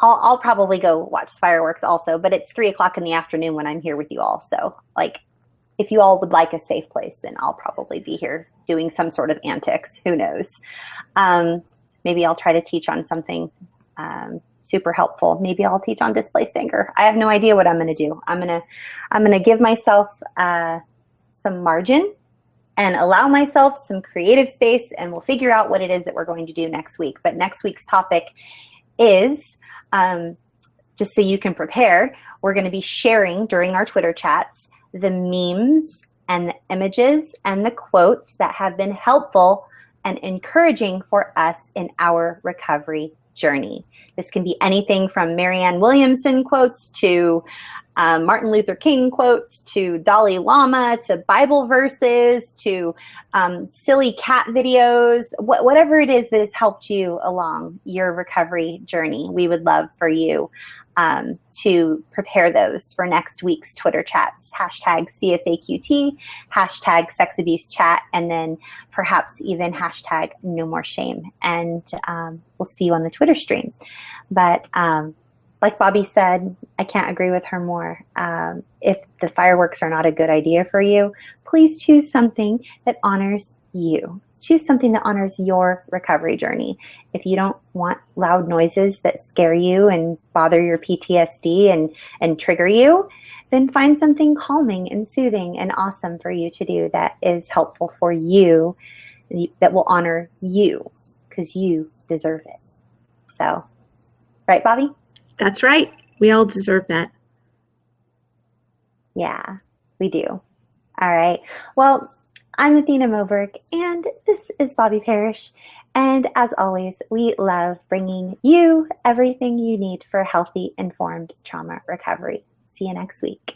I'll probably go watch fireworks also, but it's 3 o'clock in the afternoon when I'm here with you all. So like, if you all would like a safe place, then I'll probably be here doing some sort of antics. Who knows? Maybe I'll try to teach on something super helpful. Maybe I'll teach on displaced anger. I have no idea what I'm going to do. I'm going to give myself some margin and allow myself some creative space, and we'll figure out what it is that we're going to do next week. But next week's topic is, just so you can prepare, we're going to be sharing during our Twitter chats the memes and the images and the quotes that have been helpful and encouraging for us in our recovery journey. This can be anything from Marianne Williamson quotes to Martin Luther King quotes to Dalai Lama to Bible verses to silly cat videos, whatever it is that has helped you along your recovery journey. We would love for you to prepare those for next week's Twitter chats. Hashtag CSAQT, hashtag SexAbuseChat, and then perhaps even hashtag No More Shame. And we'll see you on the Twitter stream. But like Bobby said, I can't agree with her more. If the fireworks are not a good idea for you, please choose something that honors you. Choose something that honors your recovery journey. If you don't want loud noises that scare you and bother your PTSD and trigger you, then find something calming and soothing and awesome for you to do that is helpful for you, that will honor you, because you deserve it. So, right, Bobby? that's right. We all deserve that. Yeah, we do. All right. Well, I'm Athena Moberg, and this is Bobby Parrish. And as always, we love bringing you everything you need for healthy, informed trauma recovery. See you next week.